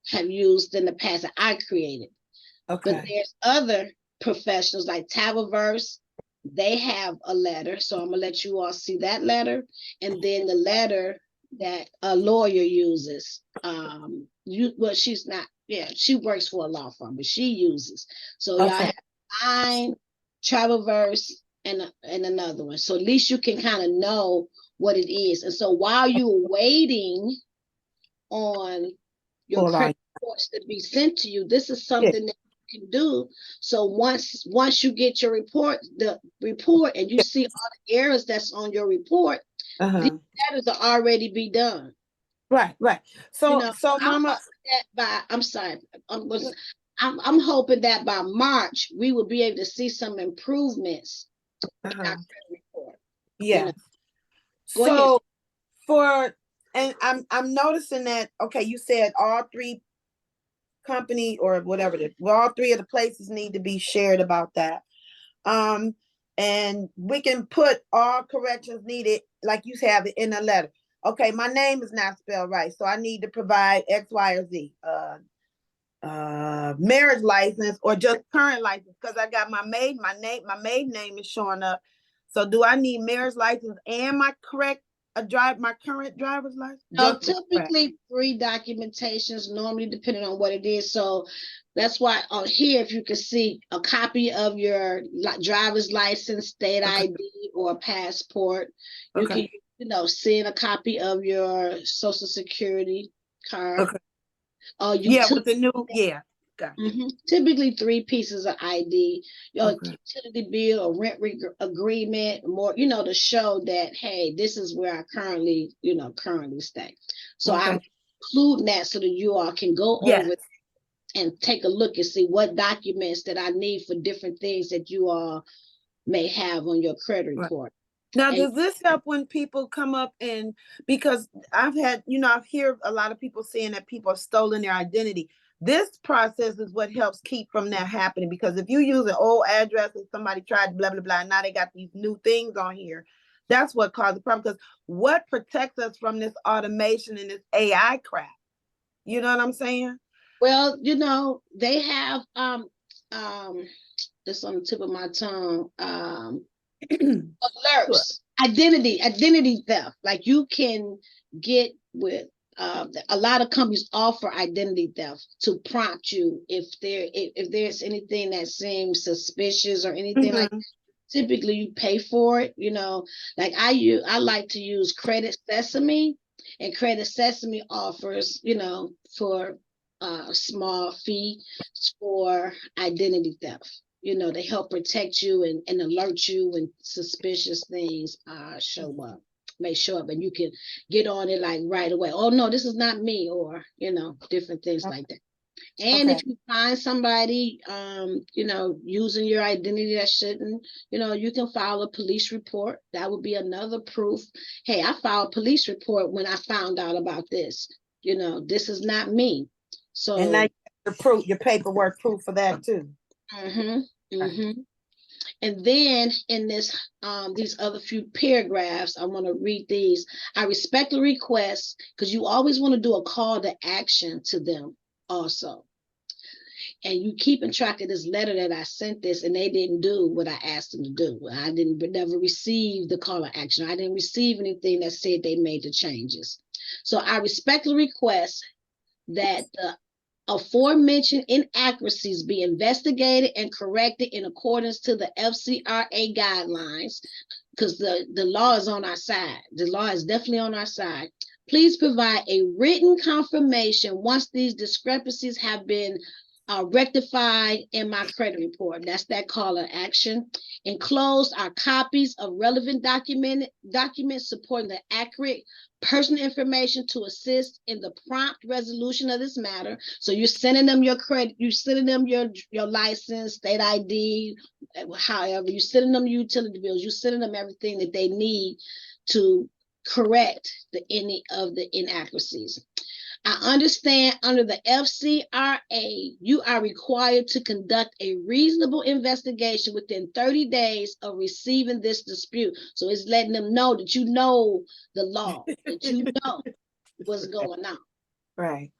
have used in the past that I created. But Okay. there's other professionals like Tabaverse. They have a letter. So I'm going to let you all see that letter. And then the letter that a lawyer uses. She's not, she works for a law firm, but she uses. So y'all have mine, Travelverse, and another one. So at least you can kind of know what it is. And so while you're waiting on your credit reports to be sent to you, this is something that you can do. So once you get your report, and you see all the errors that's on your report, these letters are already be done. Right. So, Mama, I'm sorry. I'm hoping that by March we will be able to see some improvements in our credit report. Yeah. Go ahead. And I'm noticing that, okay, you said all 3 company or whatever all 3 of the places need to be shared about that. And we can put all corrections needed, like you have it in a letter. Okay, my name is not spelled right, so I need to provide X, Y, or Z. Marriage license or just current license because I got my maiden name is showing up. So do I need marriage license and my current driver's license? No, typically 3 documentations, normally depending on what it is. So that's why on here, if you can see a copy of your driver's license, state ID, or passport, you can, send a copy of your social security card. With the new, Typically 3 pieces of ID, your utility bill or rent agreement, more, to show that, hey, this is where I currently stay. So I'm including that so that you all can go over and take a look and see what documents that I need for different things that you all may have on your credit report. Now, does this help when people come up because I've hear a lot of people saying that people have stolen their identity. This process is what helps keep from that happening, because if you use an old address and somebody tried blah, blah, blah, and now they got these new things on here, that's what caused the problem. Because what protects us from this automation and this AI crap? You know what I'm saying? Well, they have, it's on the tip of my tongue, alerts, identity theft. Like you can get with a lot of companies offer identity theft to prompt you if there's anything that seems suspicious or anything like that. Typically you pay for it, like I like to use Credit Sesame, and Credit Sesame offers, for a small fee for identity theft. They help protect you and alert you when suspicious things may show up, and you can get on it like right away. Oh no, this is not me, or different things like that. And if you find somebody using your identity that shouldn't, you can file a police report. That would be another proof. Hey, I filed a police report when I found out about this. This is not me. So, and now your paperwork proof for that too. And then in this these other few paragraphs, I want to read these. I respectfully request, because you always want to do a call to action to them also. And you keeping track of this letter that I sent this, and they didn't do what I asked them to do. I never received the call to action. I didn't receive anything that said they made the changes. So I respectfully request that the aforementioned inaccuracies be investigated and corrected in accordance to the FCRA guidelines, because the law is on our side. The law is definitely on our side. Please provide a written confirmation once these discrepancies have been rectified in my credit report. That's that call to action. Enclosed are copies of relevant documents supporting the accurate personal information to assist in the prompt resolution of this matter. So you're sending them your credit, you're sending them your license, state ID, however, you're sending them utility bills, you're sending them everything that they need to correct any of the inaccuracies. I understand under the FCRA, you are required to conduct a reasonable investigation within 30 days of receiving this dispute. So it's letting them know that you know the law, that you know what's going on. Right.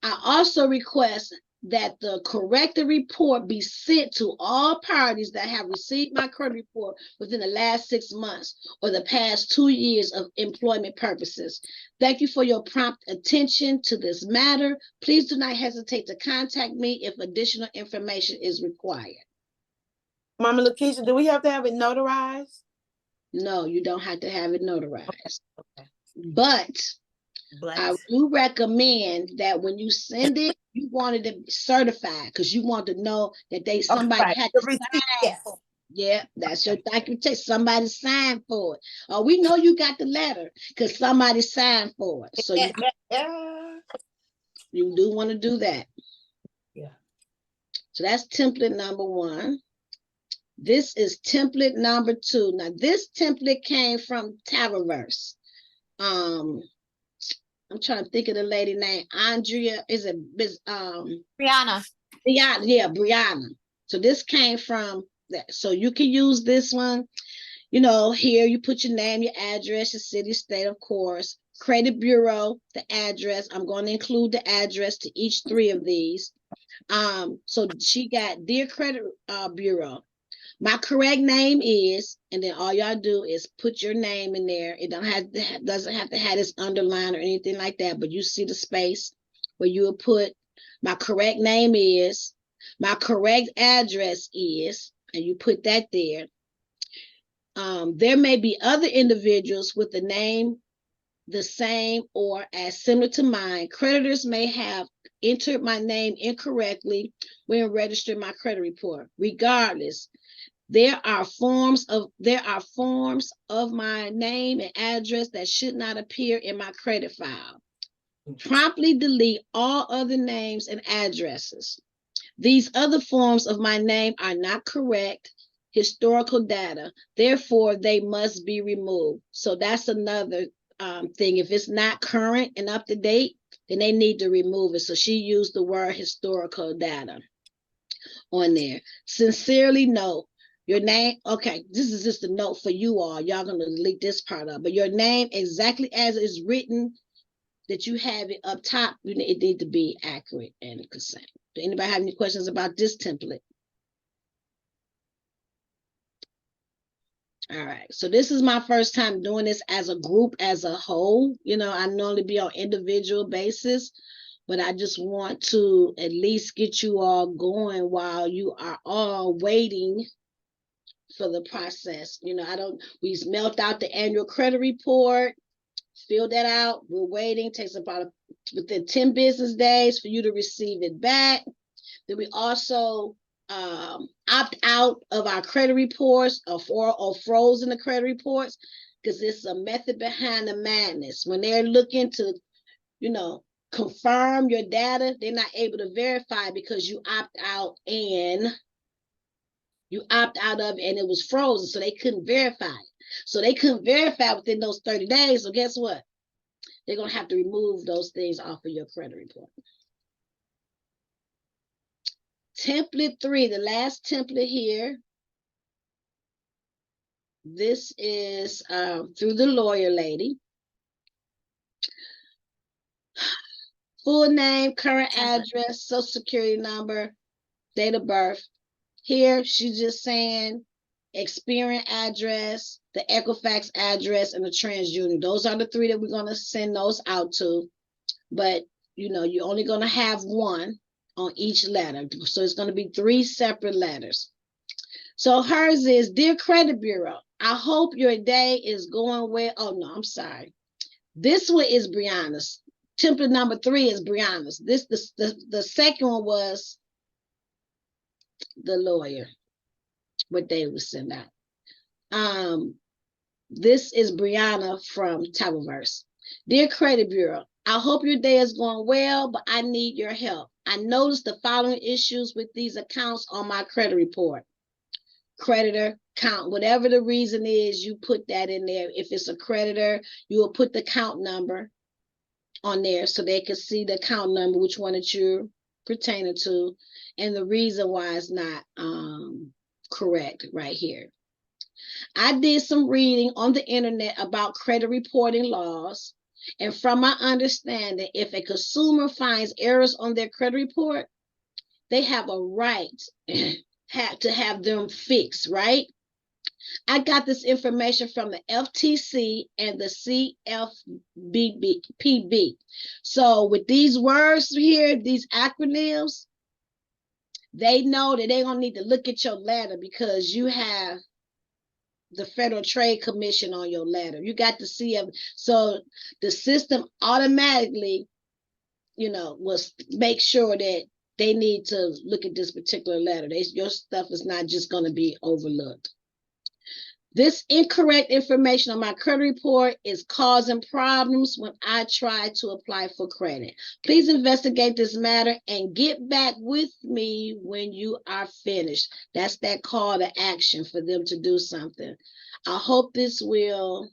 I also request that the corrected report be sent to all parties that have received my credit report within the last 6 months or the past 2 years of employment purposes. Thank you for your prompt attention to this matter. Please do not hesitate to contact me if additional information is required. Mama LaKeisha, do we have to have it notarized? No, you don't have to have it notarized. Okay. But I do recommend that when you send it, you want it to be certified because you want to know that somebody had to sign. Yes. Yeah, that's your documentation. Somebody signed for it. We know you got the letter because somebody signed for it. So you do want to do that. Yeah. So that's template number 1. This is template number 2. Now this template came from Taviverse. I'm trying to think of the lady name. Andrea, is it Brianna? Yeah, Brianna. So this came from that. So you can use this one. You know, here you put your name, your address, your city, state, of course. Credit bureau, the address. I'm going to include the address to each 3 of these. So she got Dear Credit Bureau. My correct name is, and then all y'all do is put your name in there. It doesn't have to have this underline or anything like that, but you see the space where you will put my correct name is, my correct address is, and you put that there. There may be other individuals with the name the same or as similar to mine. Creditors may have entered my name incorrectly when registering my credit report. Regardless, there are forms of my name and address that should not appear in my credit file. Promptly delete all other names and addresses. These other forms of my name are not correct historical data. Therefore, they must be removed. So that's another thing. If it's not current and up to date, then they need to remove it. So she used the word historical data on there. Sincerely, no. Your name, okay, this is just a note for you all. Y'all gonna delete this part up, but your name exactly as it's written, that you have it up top, it need to be accurate and consent. Do anybody have any questions about this template? All right, so this is my first time doing this as a group, as a whole. You know, I normally be on individual basis, but I just want to at least get you all going while you are all waiting for the process. You know, we mailed out the annual credit report, fill that out. We're waiting. Takes about within 10 business days for you to receive it back. Then we also opt out of our credit reports or frozen the credit reports because it's a method behind the madness. When they're looking to, you know, confirm your data, they're not able to verify because you opt out of it and it was frozen, so they couldn't verify it. So they couldn't verify within those 30 days. So guess what? They're going to have to remove those things off of your credit report. Template 3, the last template here. This is through the lawyer lady. Full name, current address, social security number, date of birth. Here, she's just saying Experian address, the Equifax address, and the TransUnion. Those are the 3 that we're going to send those out to. But, you know, you're only going to have one on each letter. So it's going to be 3 separate letters. So hers is, Dear Credit Bureau, I hope your day is going well. Oh, no, I'm sorry. This one is Brianna's. Template number 3 is Brianna's. The second one was the lawyer, what they would send out. This is Brianna from Tableverse. Dear Credit Bureau, I hope your day is going well, but I need your help. I noticed the following issues with these accounts on my credit report. Creditor count, whatever the reason is, you put that in there. If it's a creditor, you will put the count number on there so they can see the account number, which one that you're pertaining to, and the reason why it's not correct right here. I did some reading on the internet about credit reporting laws, and from my understanding, if a consumer finds errors on their credit report, they have a right to have them fixed, right? I got this information from the FTC and the CFPB. So with these words here, these acronyms, they know that they're gonna need to look at your letter because you have the Federal Trade Commission on your letter. You got the CF. So the system automatically, will make sure that they need to look at this particular letter. Your stuff is not just going to be overlooked. This incorrect information on my credit report is causing problems when I try to apply for credit. Please investigate this matter and get back with me when you are finished. That's that call to action for them to do something. I hope this will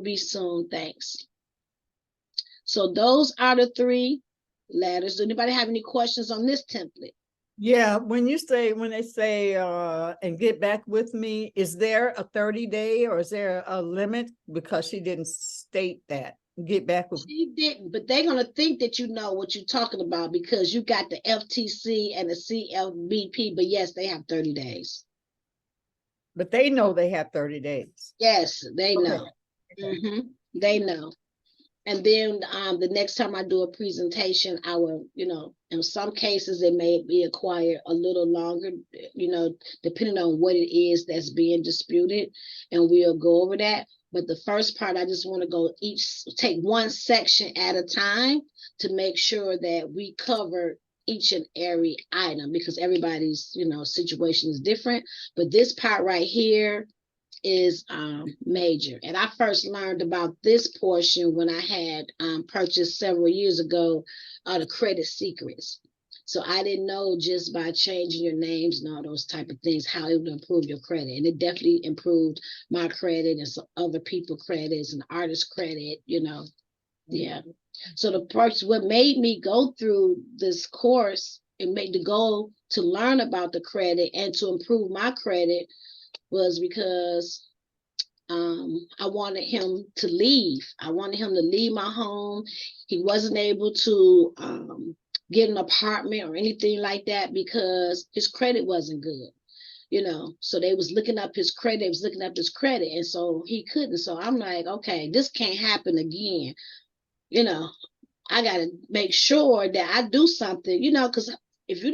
be soon. Thanks. So those are the 3 letters. Does anybody have any questions on this template? Yeah, when they say and get back with me, is there a 30-day or is there a limit? Because she didn't state that. Get back with She didn't, but they're gonna think that you know what you're talking about because you got the FTC and the CFBP, but yes, they have 30 days. But they know they have 30 days. Yes, they Okay. know. They know. And then the next time I do a presentation, I will, in some cases it may be acquired a little longer, depending on what it is that's being disputed, and we'll go over that. But the first part, I just want to take one section at a time to make sure that we cover each and every item because everybody's, situation is different. But this part right here is major. And I first learned about this portion when I had purchased several years ago the credit secrets. So I didn't know just by changing your names and all those type of things how it would improve your credit. And it definitely improved my credit and some other people credits and artist credit, Yeah. So what made me go through this course and made the goal to learn about the credit and to improve my credit was because I wanted him to leave. I wanted him to leave my home. He wasn't able to get an apartment or anything like that because his credit wasn't good. So they was looking up his credit, and so he couldn't. So I'm like, okay, this can't happen again. I got to make sure that I do something, because if you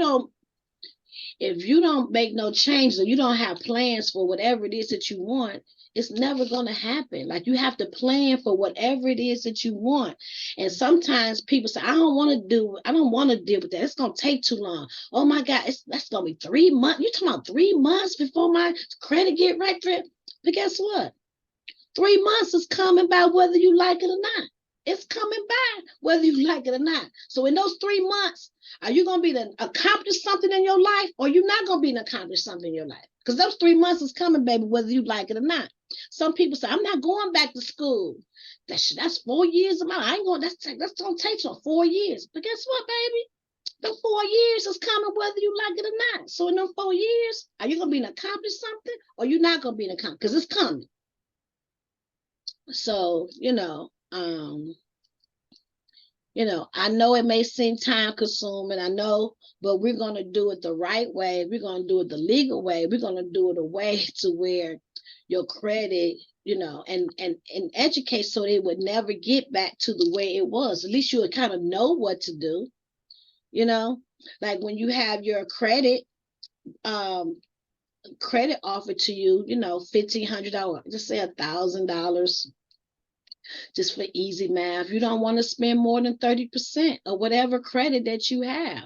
don't make no changes or you don't have plans for whatever it is that you want, it's never going to happen. Like you have to plan for whatever it is that you want. And sometimes people say, I don't want to deal with that. It's going to take too long. Oh my God, that's going to be 3 months. You're talking about 3 months before my credit get right there. But guess what? 3 months is coming by whether you like it or not. It's coming by whether you like it or not. So in those 3 months, are you going to be to accomplish something in your life or you're not going to be to accomplish something in your life? Because those 3 months is coming, baby, whether you like it or not. Some people say, I'm not going back to school. That's 4 years of my life. I ain't going, that's going to take 4 years. But guess what, baby? The 4 years is coming whether you like it or not. So in those 4 years, are you going to be to accomplish something or you're not going to be to accomplish? Because it's coming. So, I know it may seem time consuming, but we're going to do it the right way. We're going to do it the legal way. We're going to do it a way to where your credit, and educate so it would never get back to the way it was. At least you would kind of know what to do, like when you have your credit offered to you, $1,500, just say $1,000. Just for easy math, you don't want to spend more than 30% of whatever credit that you have.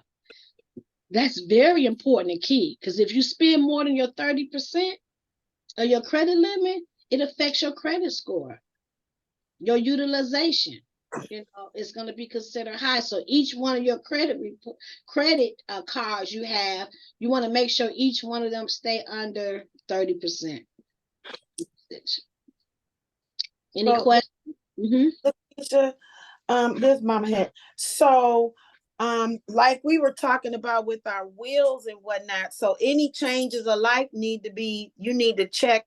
That's very important and key, because if you spend more than your 30% of your credit limit, it affects your credit score, your utilization. You know, it's going to be considered high. So each one of your credit cards you have, you want to make sure each one of them stay under 30%. Any questions? This mama had. So, like we were talking about with our wills and whatnot. So any changes of life you need to check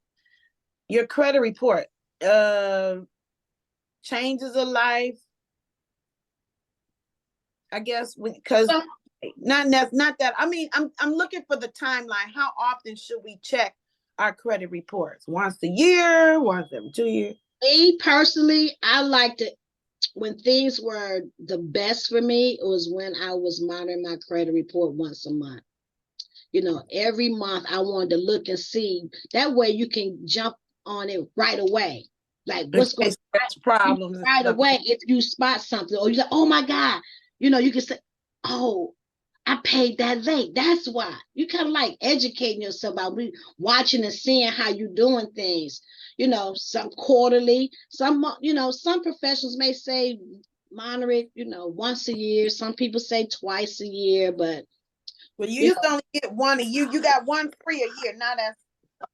your credit report. Changes of life, I guess, because not that. I mean, I'm looking for the timeline. How often should we check our credit reports? Once a year, once every 2 years? Me personally, I liked it when things were the best for me. It was when I was monitoring my credit report once a month. You know, every month I wanted to look and see. That way you can jump on it right away. Like what's going on problems right away if you spot something, or you're like, oh my God, you know, you can say, oh, I paid that late. That's why. You kind of like educating yourself by watching and seeing how you're doing things. You know, some quarterly, some, you know, some professionals may say monitor it, you know, once a year. Some people say twice a year, but well, you used to only get one a year. You got one free a year. Now that's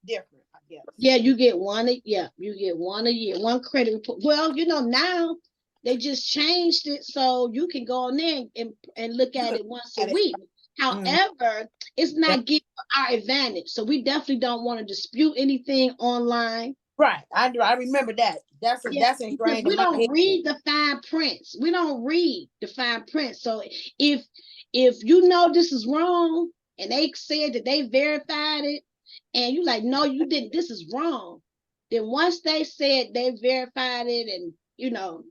different, I guess. Yeah, you get one. Yeah, you get one a year, one credit report. Well, you know, now they just changed it so you can go on there and look at it once a week. However, it's not getting our advantage. So we definitely don't want to dispute anything online. Right. I remember that. That's ingrained. We don't read the fine prints. We don't read the fine print. So if you know this is wrong and they said that they verified it, and you like, no, you didn't, this is wrong. Then once they said they verified it, and you know,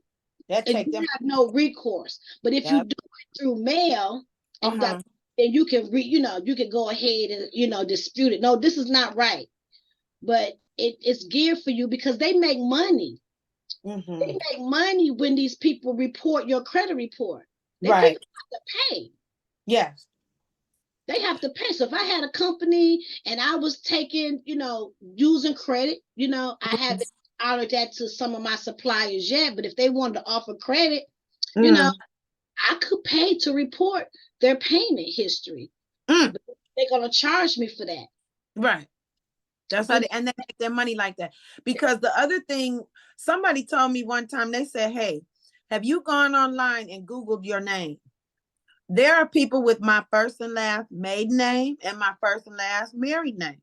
and you have no recourse. But if you do it through mail, and then you can you can go ahead and, you know, dispute it. No, this is not right. But it's geared for you because they make money. They make money when these people report your credit report. People have to pay. Yes. They have to pay. So if I had a company and I was taking, you know, using credit, you know, I haven't honored that to some of my suppliers yet, but if they wanted to offer credit, you know, I could pay to report their payment history. But they're going to charge me for that. Right. That's how and they make their money like that. Because the other thing, somebody told me one time, they said, hey, have you gone online and Googled your name? There are people with my first and last maiden name and my first and last married name.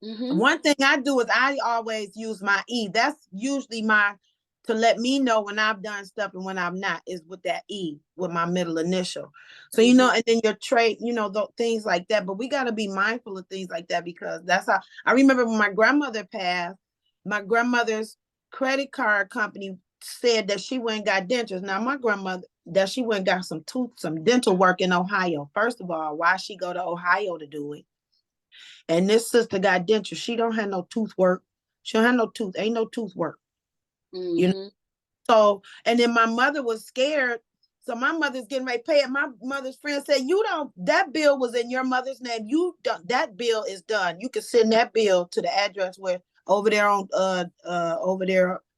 One thing I do is I always use my E. That's usually to let me know when I've done stuff and when I'm not, is with that E, with my middle initial. So, you know, and then your trade, you know, things like that. But we got to be mindful of things like that, because that's how I remember when my grandmother passed, my grandmother's credit card company said that she went and got dentures. Now, my grandmother, that she went and got some dental work in Ohio. First of all, why she go to Ohio to do it? And this sister got dentures. She don't have no tooth work. She don't have no tooth. Ain't no tooth work. You know. So, and then my mother was scared. So my mother's getting ready to pay it. My mother's friend said, that bill was in your mother's name. That bill is done. You can send that bill to the address where over there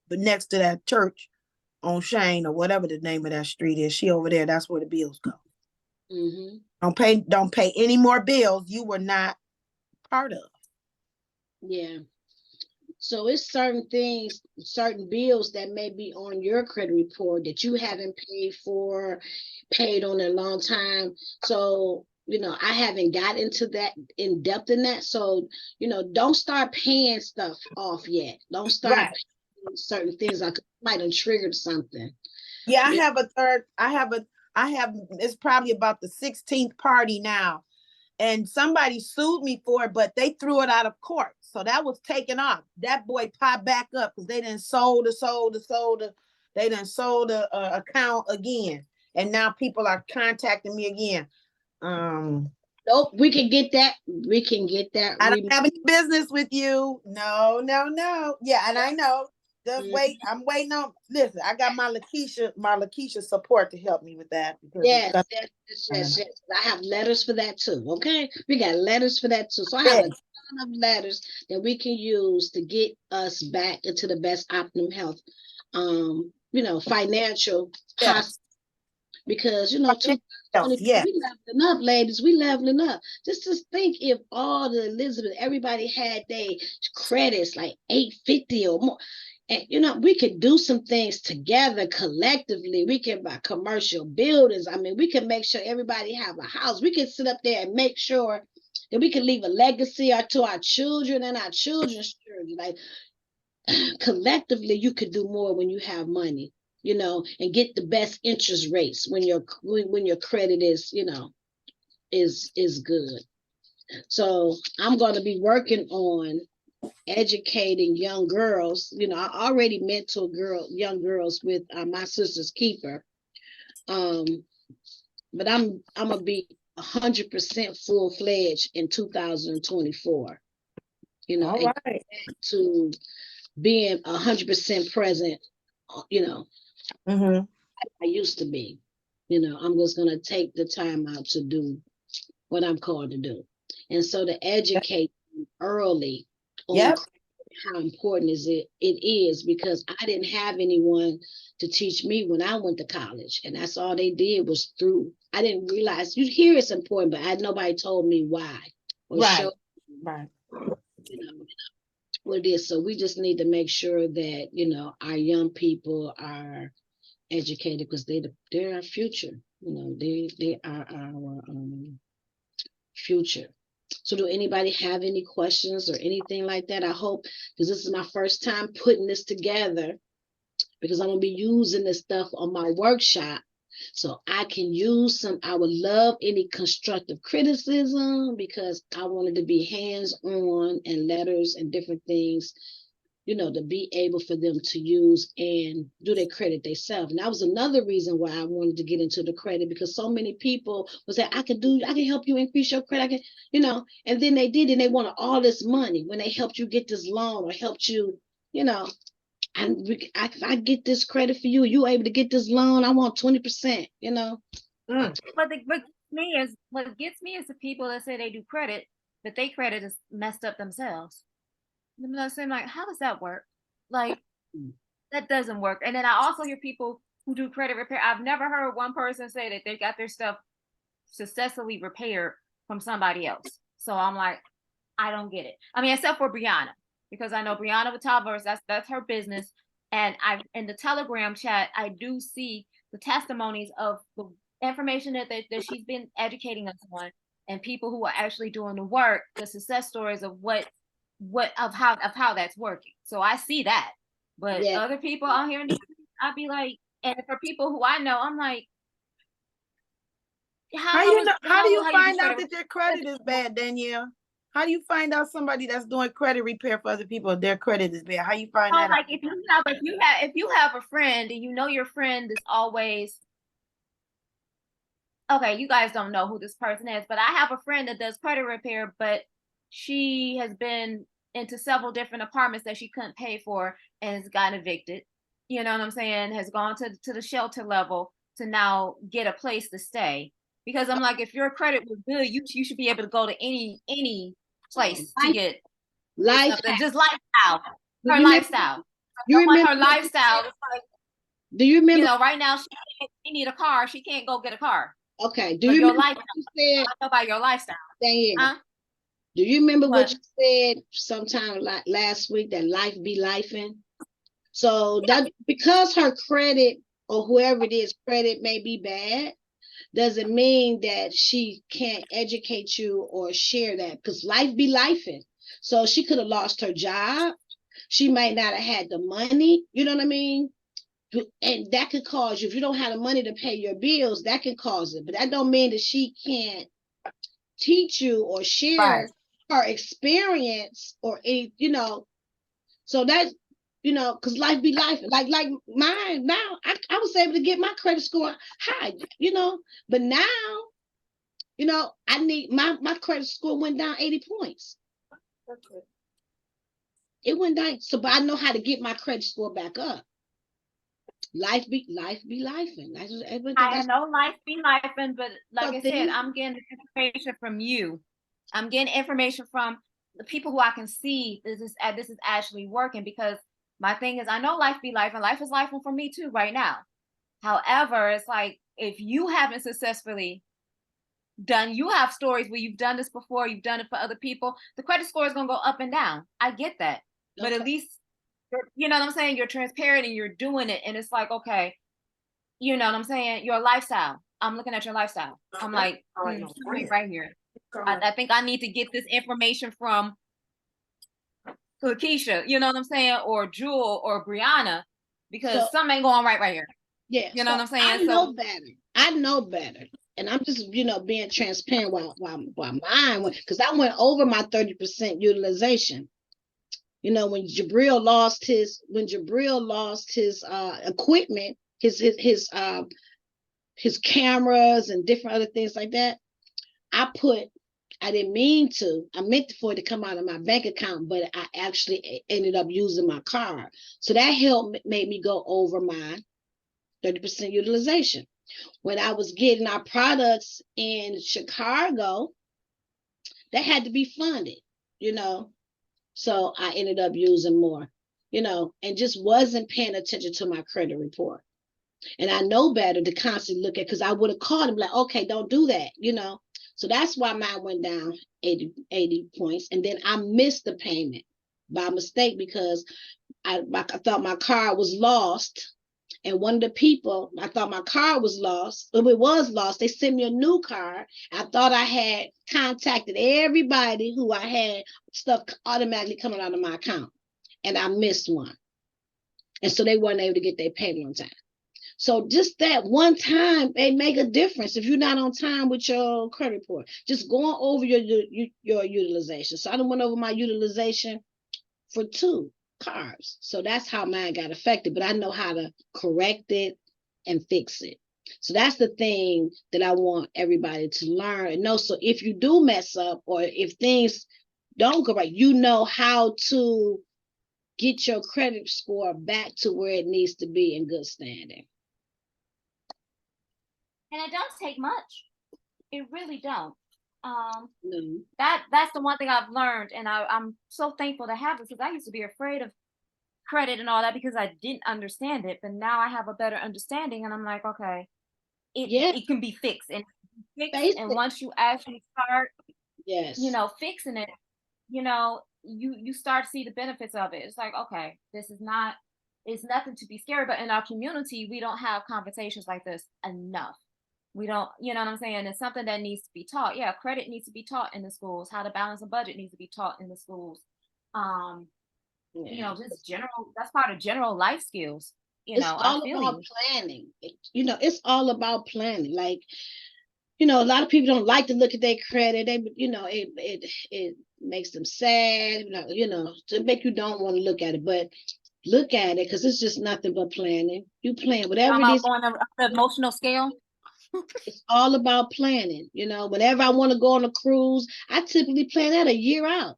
but next to that church on Shane or whatever the name of that street is. She over there. That's where the bills go. Don't pay any more bills you were not part of. Yeah. So it's certain things, certain bills that may be on your credit report that you haven't paid on in a long time. So, you know, I haven't got into that in depth in that. So, you know, don't start paying stuff off yet. Don't start paying certain things like might have triggered something. Yeah, I have it's probably about the 16th party now. And somebody sued me for it, but they threw it out of court. So that was taken off. That boy popped back up because they done sold the account again. And now people are contacting me again. Nope, we can get that. I don't have any business with you. No. Yeah, and I know. Just wait. I'm waiting on. Listen, I got my LaKeisha support to help me with that. Because Yes, yes. I have letters for that too. Okay, we got letters for that too. So I have a ton of letters that we can use to get us back into the best optimum health. Financial Yes. because 2020, Yes. we leveling up, ladies. We leveling up. Just think if all the Elizabeth, everybody had their credits like 850 or more. And we could do some things together collectively. We can buy commercial buildings. I mean, we can make sure everybody have a house. We can sit up there and make sure that we can leave a legacy to our children and our children's children. Like collectively, you could do more when you have money, and get the best interest rates when your credit is good. So I'm going to be working on educating young girls. I already mentor young girls with my sister's keeper. But I'm gonna be 100% full-fledged in 2024. All right. To being 100% present. Mm-hmm. I used to be. I'm just gonna take the time out to do what I'm called to do, and so to educate early on how important it is, because I didn't have anyone to teach me when I went to college, and that's all they did was through. I didn't realize you hear it's important, but nobody told me why or showed what it is. So we just need to make sure that our young people are educated, because they're our future. They are our future. So do anybody have any questions or anything like that? I hope, because this is my first time putting this together, because I'm going to be using this stuff on my workshop. So I can use I would love any constructive criticism, because I wanted to be hands-on and letters and different things, to be able for them to use and do their credit themselves. And that was another reason why I wanted to get into the credit, because so many people was that I can help you increase your credit. And then they did, and they wanted all this money when they helped you get this loan or helped you, and I get this credit for you. You able to get this loan? I want 20%. But what gets me is the people that say they do credit, but they credit is messed up themselves. I'm not saying, like, how does that work? Like, that doesn't work. And then I also hear people who do credit repair. I've never heard one person say that they got their stuff successfully repaired from somebody else. So I'm like, I don't get it. I mean, except for Brianna, because I know Brianna with Tavares, that's her business. And in the Telegram chat, I do see the testimonies of the information that she's been educating us on, and people who are actually doing the work, the success stories of how that's working. So I see that. But other people out here, I'd be like, and for people who I know, I'm like, how do you find out that their credit is bad, Danyelle? How do you find out somebody that's doing credit repair for other people, their credit is bad? How you find that out? If you have a friend and your friend is always, okay, you guys don't know who this person is, but I have a friend that does credit repair, but she has been into several different apartments that she couldn't pay for and has gotten evicted. You know what I'm saying? Has gone to the shelter level to now get a place to stay. Because I'm like, if your credit was good, you should be able to go to any place to get something. Just lifestyle. Her lifestyle. You remember her lifestyle? Like, do you remember? Right now she need a car. She can't go get a car. Okay. Do you remember what you said? I know about your lifestyle. Huh? Do you remember what you said sometime like last week, that life be lifing? So that because her credit, or whoever it is, credit may be bad, doesn't mean that she can't educate you or share that, because life be lifing. So she could have lost her job. She might not have had the money. You know what I mean? And that could cause you, if you don't have the money to pay your bills, that can cause it. But that don't mean that she can't teach you or share her experience or any, so that, because life be life. Like mine now, I was able to get my credit score high, but now, I need my credit score went down 80 points. It went down. So, but I know how to get my credit score back up. Life be life, and I know life be life, but like I said, things. I'm getting information from you. I'm getting information from the people who I can see this is actually working, because my thing is, I know life be life, and life is life for me too right now. However, it's like, if you haven't successfully done, you have stories where you've done this before, you've done it for other people, the credit score is going to go up and down. I get that. But at least, you know what I'm saying, you're transparent and you're doing it, and it's like, okay, you know what I'm saying, your lifestyle. I'm looking at your lifestyle. I'm like, right here. I think I need to get this information from LaKeisha, you know what I'm saying, or Jewel or Brianna, because something ain't going right here. Yeah, you know what I'm saying. I know better. I know better, and I'm just being transparent while mine went, because I went over my 30% utilization. When Jabril lost his equipment, his cameras and different other things like that, I didn't mean to. I meant for it to come out of my bank account, but I actually ended up using my card. So that made me go over my 30% utilization. When I was getting our products in Chicago, that had to be funded, So I ended up using more, and just wasn't paying attention to my credit report. And I know better to constantly look at, because I would have called him like, okay, don't do that, So that's why mine went down 80 points. And then I missed the payment by mistake, because I thought my card was lost. And one of the people, I thought my card was lost. If it was lost, they sent me a new card. I thought I had contacted everybody who I had stuff automatically coming out of my account. And I missed one. And so they weren't able to get their payment on time. So just that one time, it make a difference if you're not on time with your credit report. Just going over your utilization. So I done went over my utilization for 2 carbs. So that's how mine got affected. But I know how to correct it and fix it. So that's the thing that I want everybody to learn and know. So if you do mess up, or if things don't go right, you know how to get your credit score back to where it needs to be in good standing. And it don't take much. It really don't. That's the one thing I've learned, and I'm so thankful to have this, because I used to be afraid of credit and all that because I didn't understand it. But now I have a better understanding, and I'm like, okay, it can be fixed, and once you actually start, fixing it, you start to see the benefits of it. It's like, okay, it's nothing to be scared. But in our community, we don't have conversations like this enough. We don't, you know what I'm saying? It's something that needs to be taught. Yeah, credit needs to be taught in the schools. How to balance a budget needs to be taught in the schools. Just general, that's part of general life skills. It's all about planning. It's all about planning. Like, a lot of people don't like to look at their credit. It makes them sad, to make you don't want to look at it. But look at it, because it's just nothing but planning. You plan whatever it is. On the emotional scale. It's all about planning. Whenever I want to go on a cruise, I typically plan that a year out.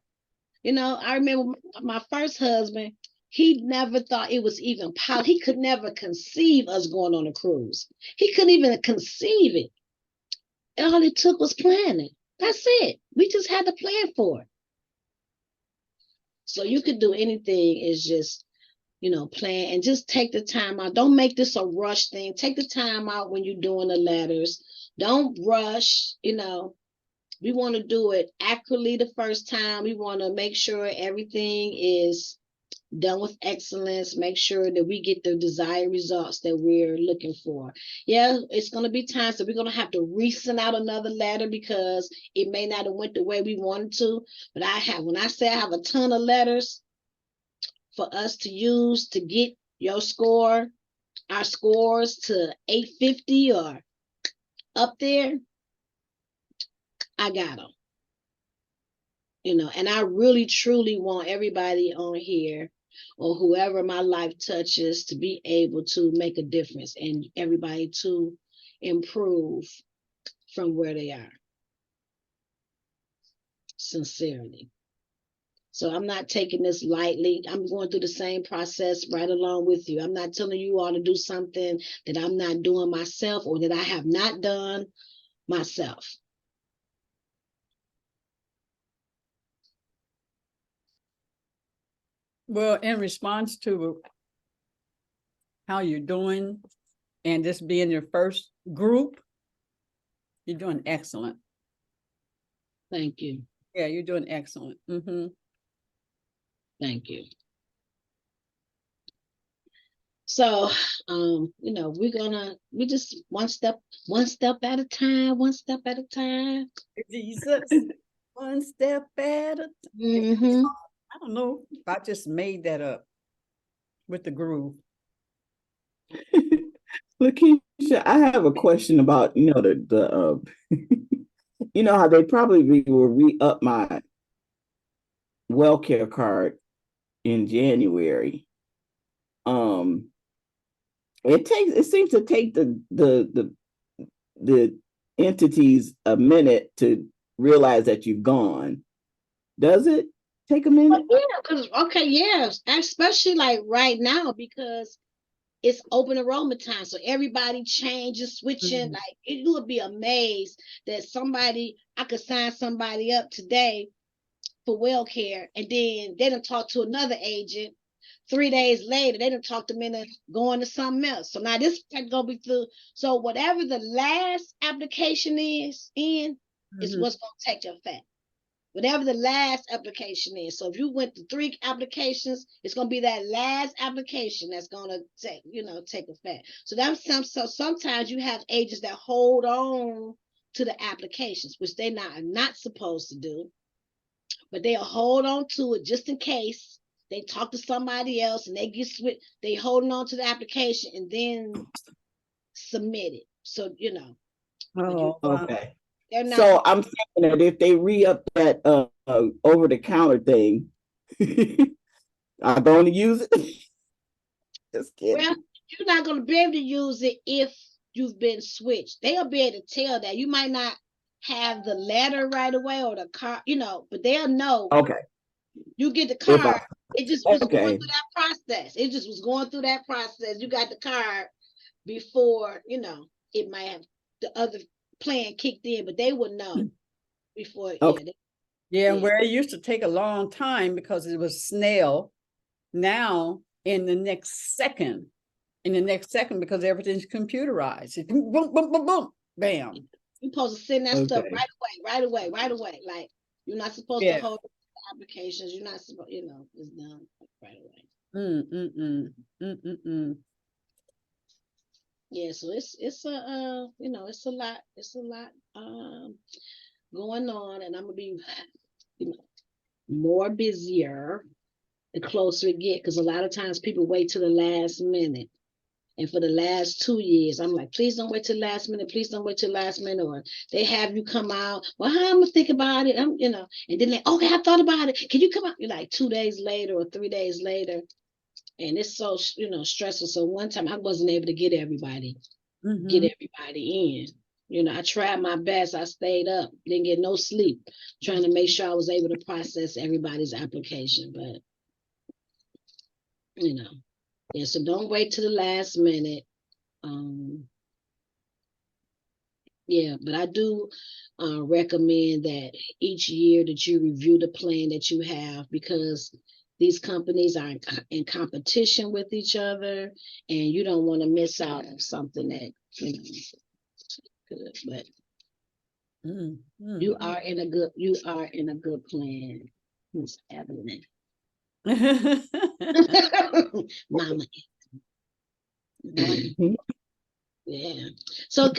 I remember my first husband, he never thought it was even possible. He could never conceive us going on a cruise. He couldn't even conceive it. All it took was planning. That's it. We just had to plan for it. So you could do anything, is just, plan, and just take the time out. Don't make this a rush thing. Take the time out when you're doing the letters. Don't rush, We want to do it accurately the first time. We want to make sure everything is done with excellence. Make sure that we get the desired results that we're looking for. Yeah, it's going to be times that we're going to have to resend out another letter because it may not have went the way we wanted to. But when I say I have a ton of letters for us to use to get our scores to 850 or up there, I got them. And I really, truly want everybody on here, or whoever my life touches, to be able to make a difference and everybody to improve from where they are. Sincerely. So I'm not taking this lightly. I'm going through the same process right along with you. I'm not telling you all to do something that I'm not doing myself or that I have not done myself. Well, in response to how you're doing and this being your first group, you're doing excellent. Thank you. Yeah, you're doing excellent. Thank you. So, we just one step at a time, one step at a time. Jesus, one step at a time. Mm-hmm. I don't know if I just made that up with the groove. LaKeisha, I have a question about, the you know how they probably will re-up my WellCare card in January. It seems to take the entities a minute to realize that you've gone. Does it take a minute? Yes, especially like right now because it's open enrollment time, so everybody changes, switching. Mhm. Like you would be amazed that I could sign somebody up today for WellCare, and then they don't talk to another agent. 3 days later, they don't talk to me into going to something else. So now this is gonna be through. So whatever the last application is what's gonna take effect. Whatever the last application is. So if you went to 3 applications, it's gonna be that last application that's gonna take effect. So sometimes you have agents that hold on to the applications, which they not supposed to do, but they'll hold on to it just in case they talk to somebody else and they get switched. They holding on to the application and then submit it. So Oh, wow. Okay. they're not. So I'm thinking that if they re-up that over the counter thing, I'm going to use it. Just kidding. Well, you're not going to be able to use it if you've been switched. They'll be able to tell that. You might not have the letter right away or the card, but they'll know. Okay. You get the If card. It just was going okay. through that process. It just was going through that process. You got the card before, it might have the other plan kicked in, but they would know before. Okay. Yeah, and where it used to take a long time because it was snail, now in the next second, because everything's computerized. It, boom, boom, boom, boom, bam. You're supposed to send that stuff Okay. right away. Like you're not supposed to hold applications. You're not supposed, it's done right away. Yeah, so it's a it's a lot going on, and I'm gonna be more busier the closer it get, because a lot of times people wait till the last minute. And for the last 2 years, I'm like, please don't wait till the last minute. Please don't wait till the last minute. Or they have you come out. Well, I'm gonna think about it. And then they, okay, I thought about it. Can you come out? You're like 2 days later or 3 days later, and it's so stressful. So one time I wasn't able to get everybody in. I tried my best. I stayed up, didn't get no sleep, trying to make sure I was able to process everybody's application. But yeah, so don't wait till the last minute. Yeah, but I do recommend that each year that you review the plan that you have, because these companies are in competition with each other, and you don't want to miss out on something that good. But you are in a good plan, Miss Evelyn. Mama. Yeah. So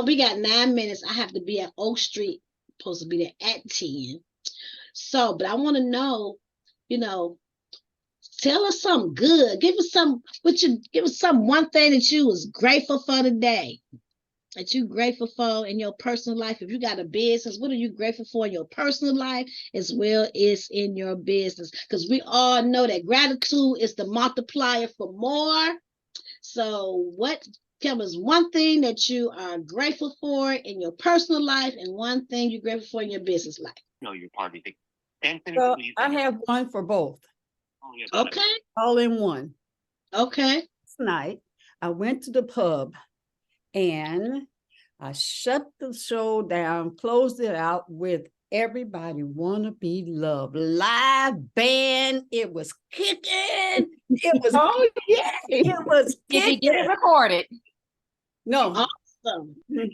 we got 9 minutes. I have to be at Oak Street, supposed to be there at 10. So, but I want to know, tell us something good. Give us one thing that you was grateful for today. That you grateful for in your personal life. If you got a business, what are you grateful for in your personal life as well as in your business? Because we all know that gratitude is the multiplier for more. So tell us one thing that you are grateful for in your personal life and one thing you're grateful for in your business life. No, you're party. So I have one for both. Okay. All in one. Okay. Last night, I went to the pub and I shut the show down, closed it out with Everybody Wanna Be Loved. Live band. It was kicking. It was Oh, yeah. it was Did you kicking. get it recorded? No, Awesome. it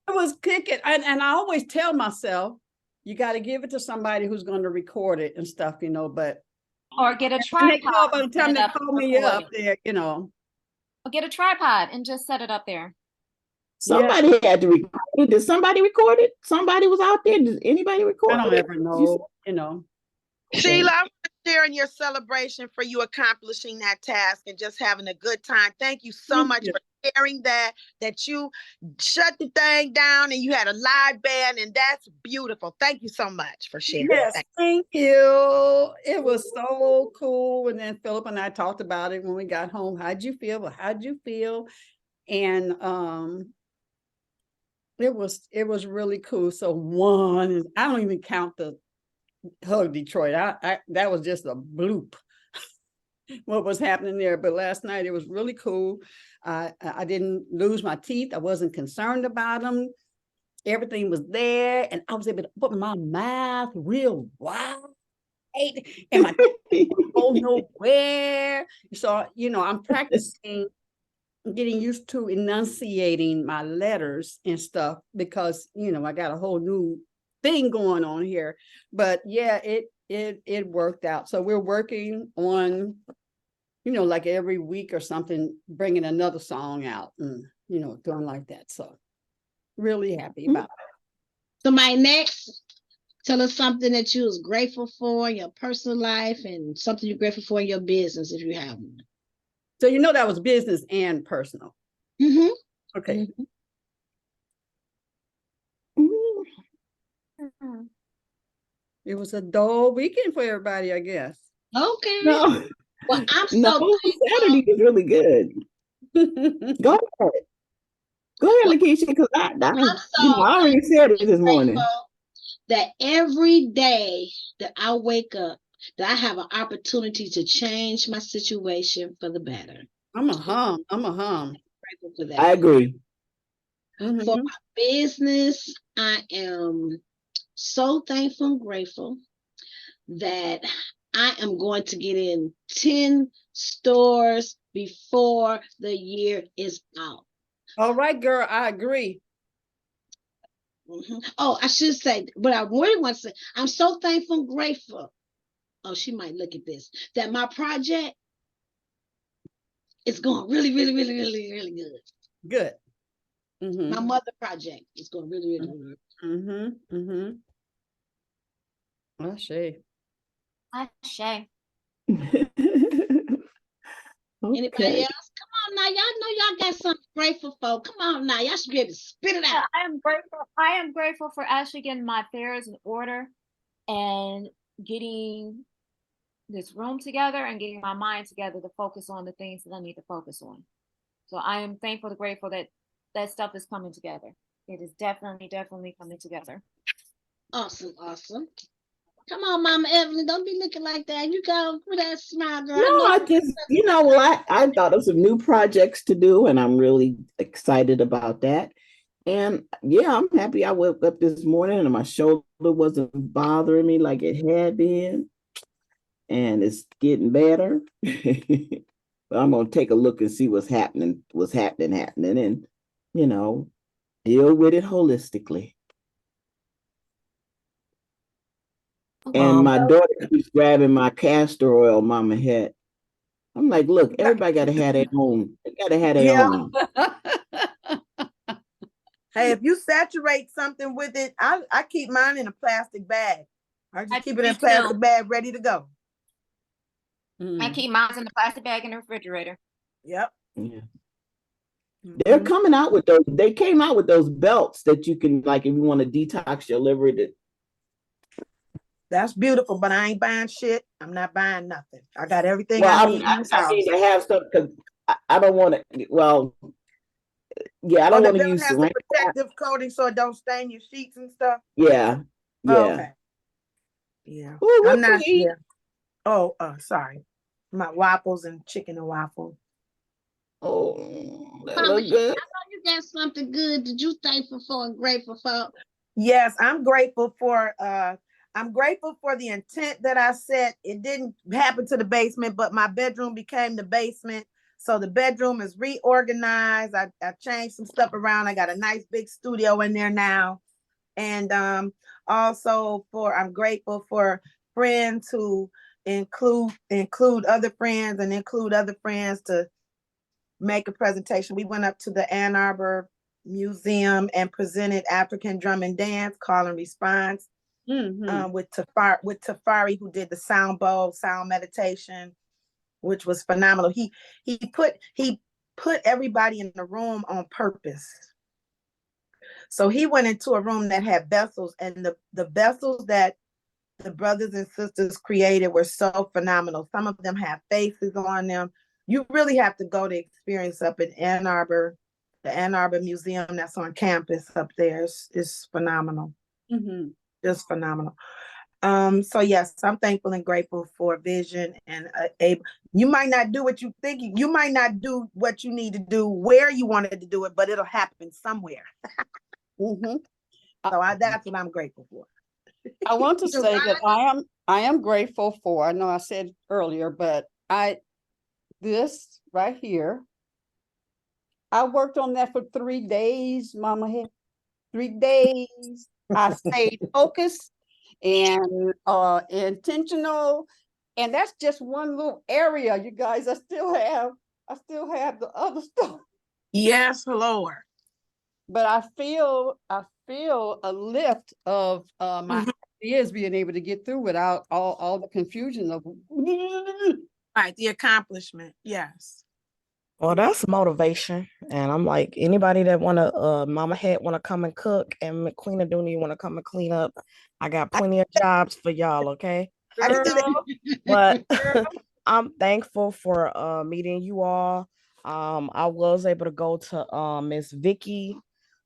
was kicking. And I always tell myself, you got to give it to somebody who's going to record it and stuff, but Or get a and tripod. they call by the time set they it up call and me record up it. there. Or get a tripod and just set it up there. Somebody had to record it. Did somebody record it? Somebody was out there. Did anybody record I don't it? ever know. Sheila, I want to share in your celebration for you accomplishing that task and just having a good time. Thank you so much for sharing that you shut the thing down and you had a live band, and that's beautiful. Thank you so much for sharing. Yes, thank you. It was so cool. And then Philip and I talked about it when we got home. How'd you feel? How'd you feel? And it was really cool. So one, I don't even count the Hug Detroit. I that was just a bloop what was happening there. But last night it was really cool. I didn't lose my teeth. I wasn't concerned about them. Everything was there, and I was able to put my mouth real wide, and my teeth didn't go nowhere. So I'm practicing getting used to enunciating my letters and stuff because I got a whole new thing going on here. But yeah, it worked out. So we're working on like every week or something, bringing another song out and doing like that. So really happy about it. So my next, tell us something that you was grateful for in your personal life and something you're grateful for in your business if you have one. So that was business and personal. Mm-hmm. Okay. Mm-hmm. It was a dull weekend for everybody, I guess. Okay. No. Well, I'm so No, Saturday was really good. Go ahead. Go ahead, LaKeisha, because I already said it this morning. That every day that I wake up, that I have an opportunity to change my situation for the better. I'm a hum. Grateful for that. I agree. For my business, I am so thankful and grateful that I am going to get in 10 stores before the year is out. All right, girl, I agree. Oh, I should say, but I really want to say, I'm so thankful and grateful. Oh, she might look at this, that my project is going really, really, really, really, really good. Good. My mother project is going really, really good. Ashe. Anybody else? Come on now. Y'all know y'all got something grateful for. Come on now. Y'all should be able to spit it out. I am grateful for actually getting my affairs in order and getting this room together and getting my mind together to focus on the things that I need to focus on. So I am thankful and grateful that that stuff is coming together. It is definitely coming together. Awesome. Come on, Mama Evelyn. Don't be looking like that. You go with that smile, girl. No, I just, I thought of some new projects to do, and I'm really excited about that. And yeah, I'm happy I woke up this morning and my shoulder wasn't bothering me like it had been. And it's getting better. But I'm gonna take a look and see what's happening, and deal with it holistically. And my daughter keeps grabbing my castor oil mama head. I'm like, look, everybody gotta have their own. They gotta have their own. Hey, if you saturate something with it, I keep mine in a plastic bag. I just keep it in a plastic bag ready to go. I keep mine in the plastic bag in the refrigerator. Yep. Yeah. They're coming out with those. They came out with those belts that you can, like, if you want to detox your liver. That's beautiful, but I ain't buying shit. I'm not buying nothing. I got everything Well, I need in this house. I need to have stuff because I don't want to. Well, Yeah, I Oh, don't the want to belt use has the saran wrap. protective coating so it don't stain your sheets and stuff. Yeah, Oh, yeah. okay. Yeah. Ooh, I'm what not, you eat? yeah. Oh, sorry. My waffles and chicken and waffle. Oh, that Mama, look good. I know you got something good that you thankful for and grateful for. Yes, I'm grateful for the intent that I set. It didn't happen to the basement, but my bedroom became the basement. So the bedroom is reorganized. I changed some stuff around. I got a nice big studio in there now. And also I'm grateful for friends who include other friends and include other friends to make a presentation. We went up to the Ann Arbor Museum and presented African drum and dance, call and response, with Tafari, who did the sound bowl, sound meditation, which was phenomenal. He put everybody in the room on purpose. So he went into a room that had vessels, and the vessels that the brothers and sisters created were so phenomenal. Some of them have faces on them. You really have to go to experience up in Ann Arbor, the Ann Arbor Museum that's on campus up there. It's phenomenal. Just phenomenal. So yes, I'm thankful and grateful for vision and you might not do what you think, you might not do what you need to do where you wanted to do it, but it'll happen somewhere. So that's what I'm grateful for. I want to say that I am grateful for, I know I said earlier, but this right here, I worked on that for 3 days, Mama had 3 days. I stayed focused and intentional. And that's just one little area, you guys. I still have the other stuff. Yes, Lord. But I feel a lift of my ideas being able to get through without all the confusion of Right, the accomplishment. Yes. Well, that's motivation. And I'm like, anybody that wanna mama hat wanna come and cook and Queen Aduni wanna come and clean up. I got plenty of jobs for y'all, okay? girl. But I'm thankful for meeting you all. I was able to go to Miss Vicky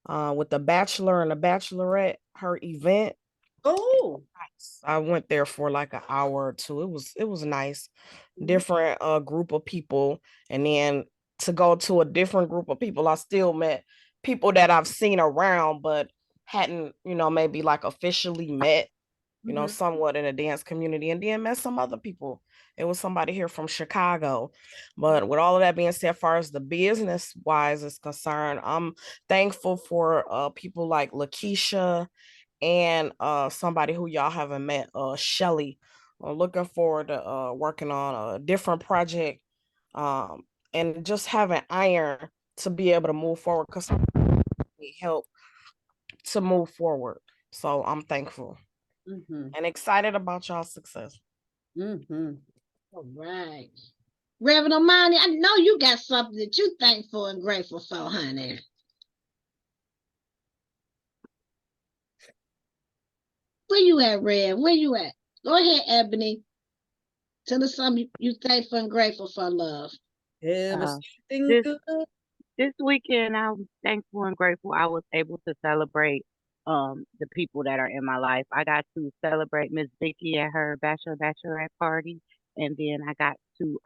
with the Bachelor and the Bachelorette, her event. Oh, I went there for like an hour or two. It was nice. Different group of people. And then to go to a different group of people, I still met people that I've seen around, but hadn't, maybe like officially met, somewhat in a dance community, and then met some other people. It was somebody here from Chicago. But with all of that being said, as far as the business wise is concerned, I'm thankful for people like LaKeisha and somebody who y'all haven't met, Shelly. Looking forward to working on a different project, and just having iron to be able to move forward, because I need help to move forward. So I'm thankful and excited about y'all's success. All right. Reverend Omani, I know you got something that you thankful and grateful for, honey. Where you at, Rev? Where you at? Go ahead, Ebony. Tell us something you thankful and grateful for, love. Everything good. This weekend, I'm thankful and grateful I was able to celebrate the people that are in my life. I got to celebrate Miss Vicky at her bachelorette party, and then I got to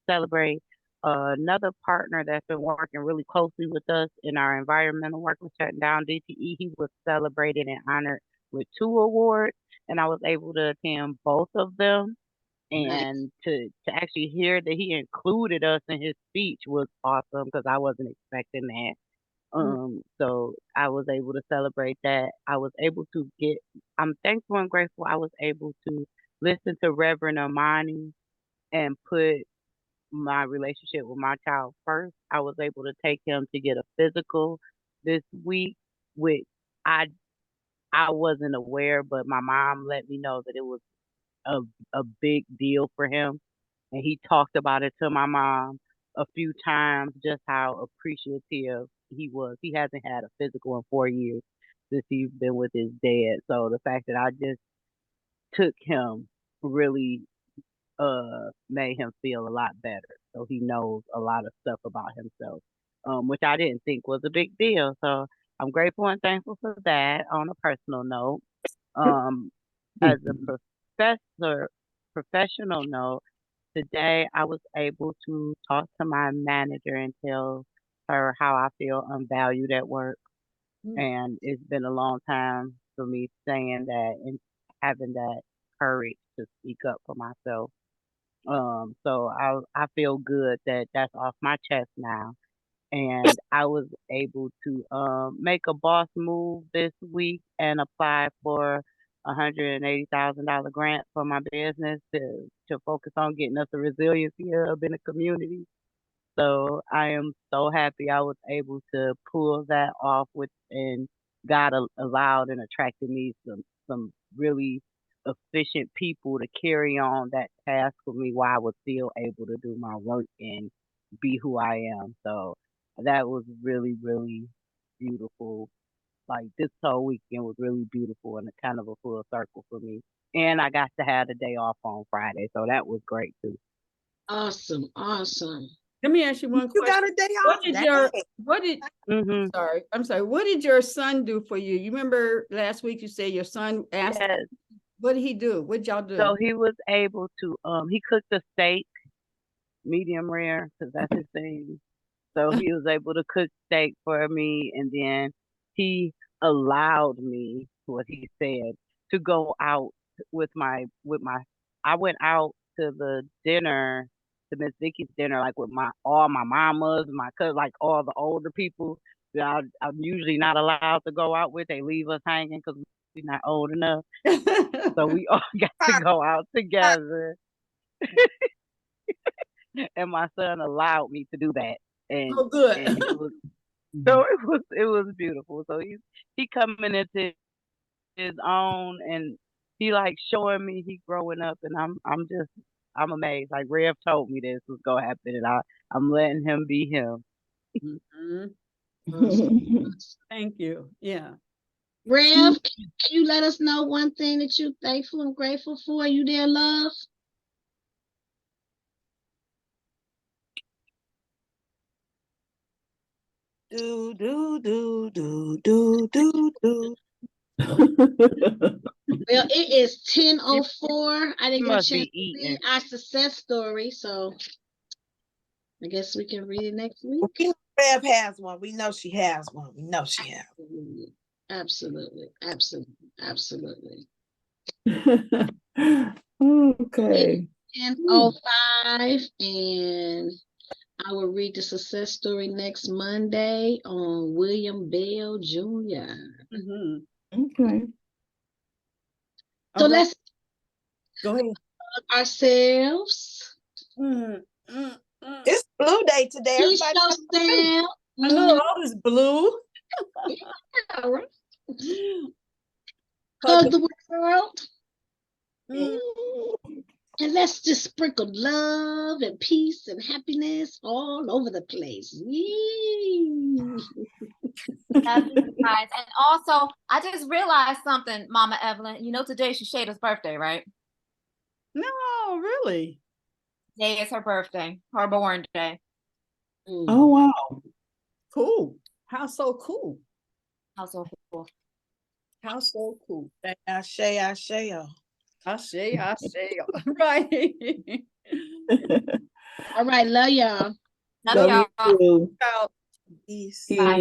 celebrate another partner that's been working really closely with us in our environmental work with shutting down DTE. He was celebrated and honored with 2 awards, and I was able to attend both of them. And to actually hear that he included us in his speech was awesome because I wasn't expecting that. So I was able to celebrate that. I'm thankful and grateful I was able to listen to Reverend Amani and put my relationship with my child first. I was able to take him to get a physical this week, which I I wasn't aware, but my mom let me know that it was a a big deal for him, and he talked about it to my mom a few times, just how appreciative he was. He hasn't had a physical in 4 years since he's been with his dad. So the fact that I just took him really made him feel a lot better. So he knows a lot of stuff about himself. which I didn't think was a big deal. So I'm grateful and thankful for that on a personal note. As a professional note, today I was able to talk to my manager and tell her how I feel unvalued at work. And it's been a long time for me saying that and having that courage to speak up for myself. So I feel good that that's off my chest now. And I was able to make a boss move this week and apply for $180,000 grant for my business to focus on getting us a resiliency hub in the community. So I am so happy I was able to pull that off with and God allowed and attracted me some really efficient people to carry on that task for me while I was still able to do my work and be who I am. So that was really, really beautiful. Like this whole weekend was really beautiful and a kind of a full circle for me. And I got to have the day off on Friday, so that was great too. Awesome, awesome. Let me ask you one You got question. a day What off? did Dang. I'm sorry. What did your son do for you? You remember last week you said your son asked, Yes. what did he do? What did y'all do? So he was able to he cooked a steak, medium rare, because that's his thing. So he was able to cook steak for me, and then he allowed me, what he said, to go out with my. I went out to the dinner, to Miss Vicky's dinner, like with all my mamas, my cousins, like all the older people that I'm usually not allowed to go out with. They leave us hanging because we're not old enough. So we all got to go out together. And my son allowed me to do that. And Oh, good. and it was beautiful. So he coming into his own and he like showing me he growing up and I'm amazed. Like Rev told me this was gonna happen and I'm letting him be him. Thank you. Yeah. Rev, can you let us know one thing that you're thankful and grateful for? You there, love? Do, do, do, do, do, do, do. Well, it is 10:04. I didn't get a Must chance be to read eating. our success story, so I guess we can read it next week. Bev has one. We know she has one. We know she has. Absolutely. Absolutely. Absolutely. Okay. 10:05, and I will read the success story next Monday on William Bell Jr. Okay. So let's go ahead. Ourselves. It's Blue Day today. Kiss Everybody yourself. I know all this blue. Yeah, right. Hug the world. And let's just sprinkle love and peace and happiness all over the place. That's nice. And also, I just realized something, Mama Evelyn. You know, today's Shada's birthday, right? No, really. Today is her birthday, her born day. Oh, wow. Cool. How so cool? How so cool? How so cool. Ashe. Right. All right, love y'all. Love y'all. You too. Peace. Bye.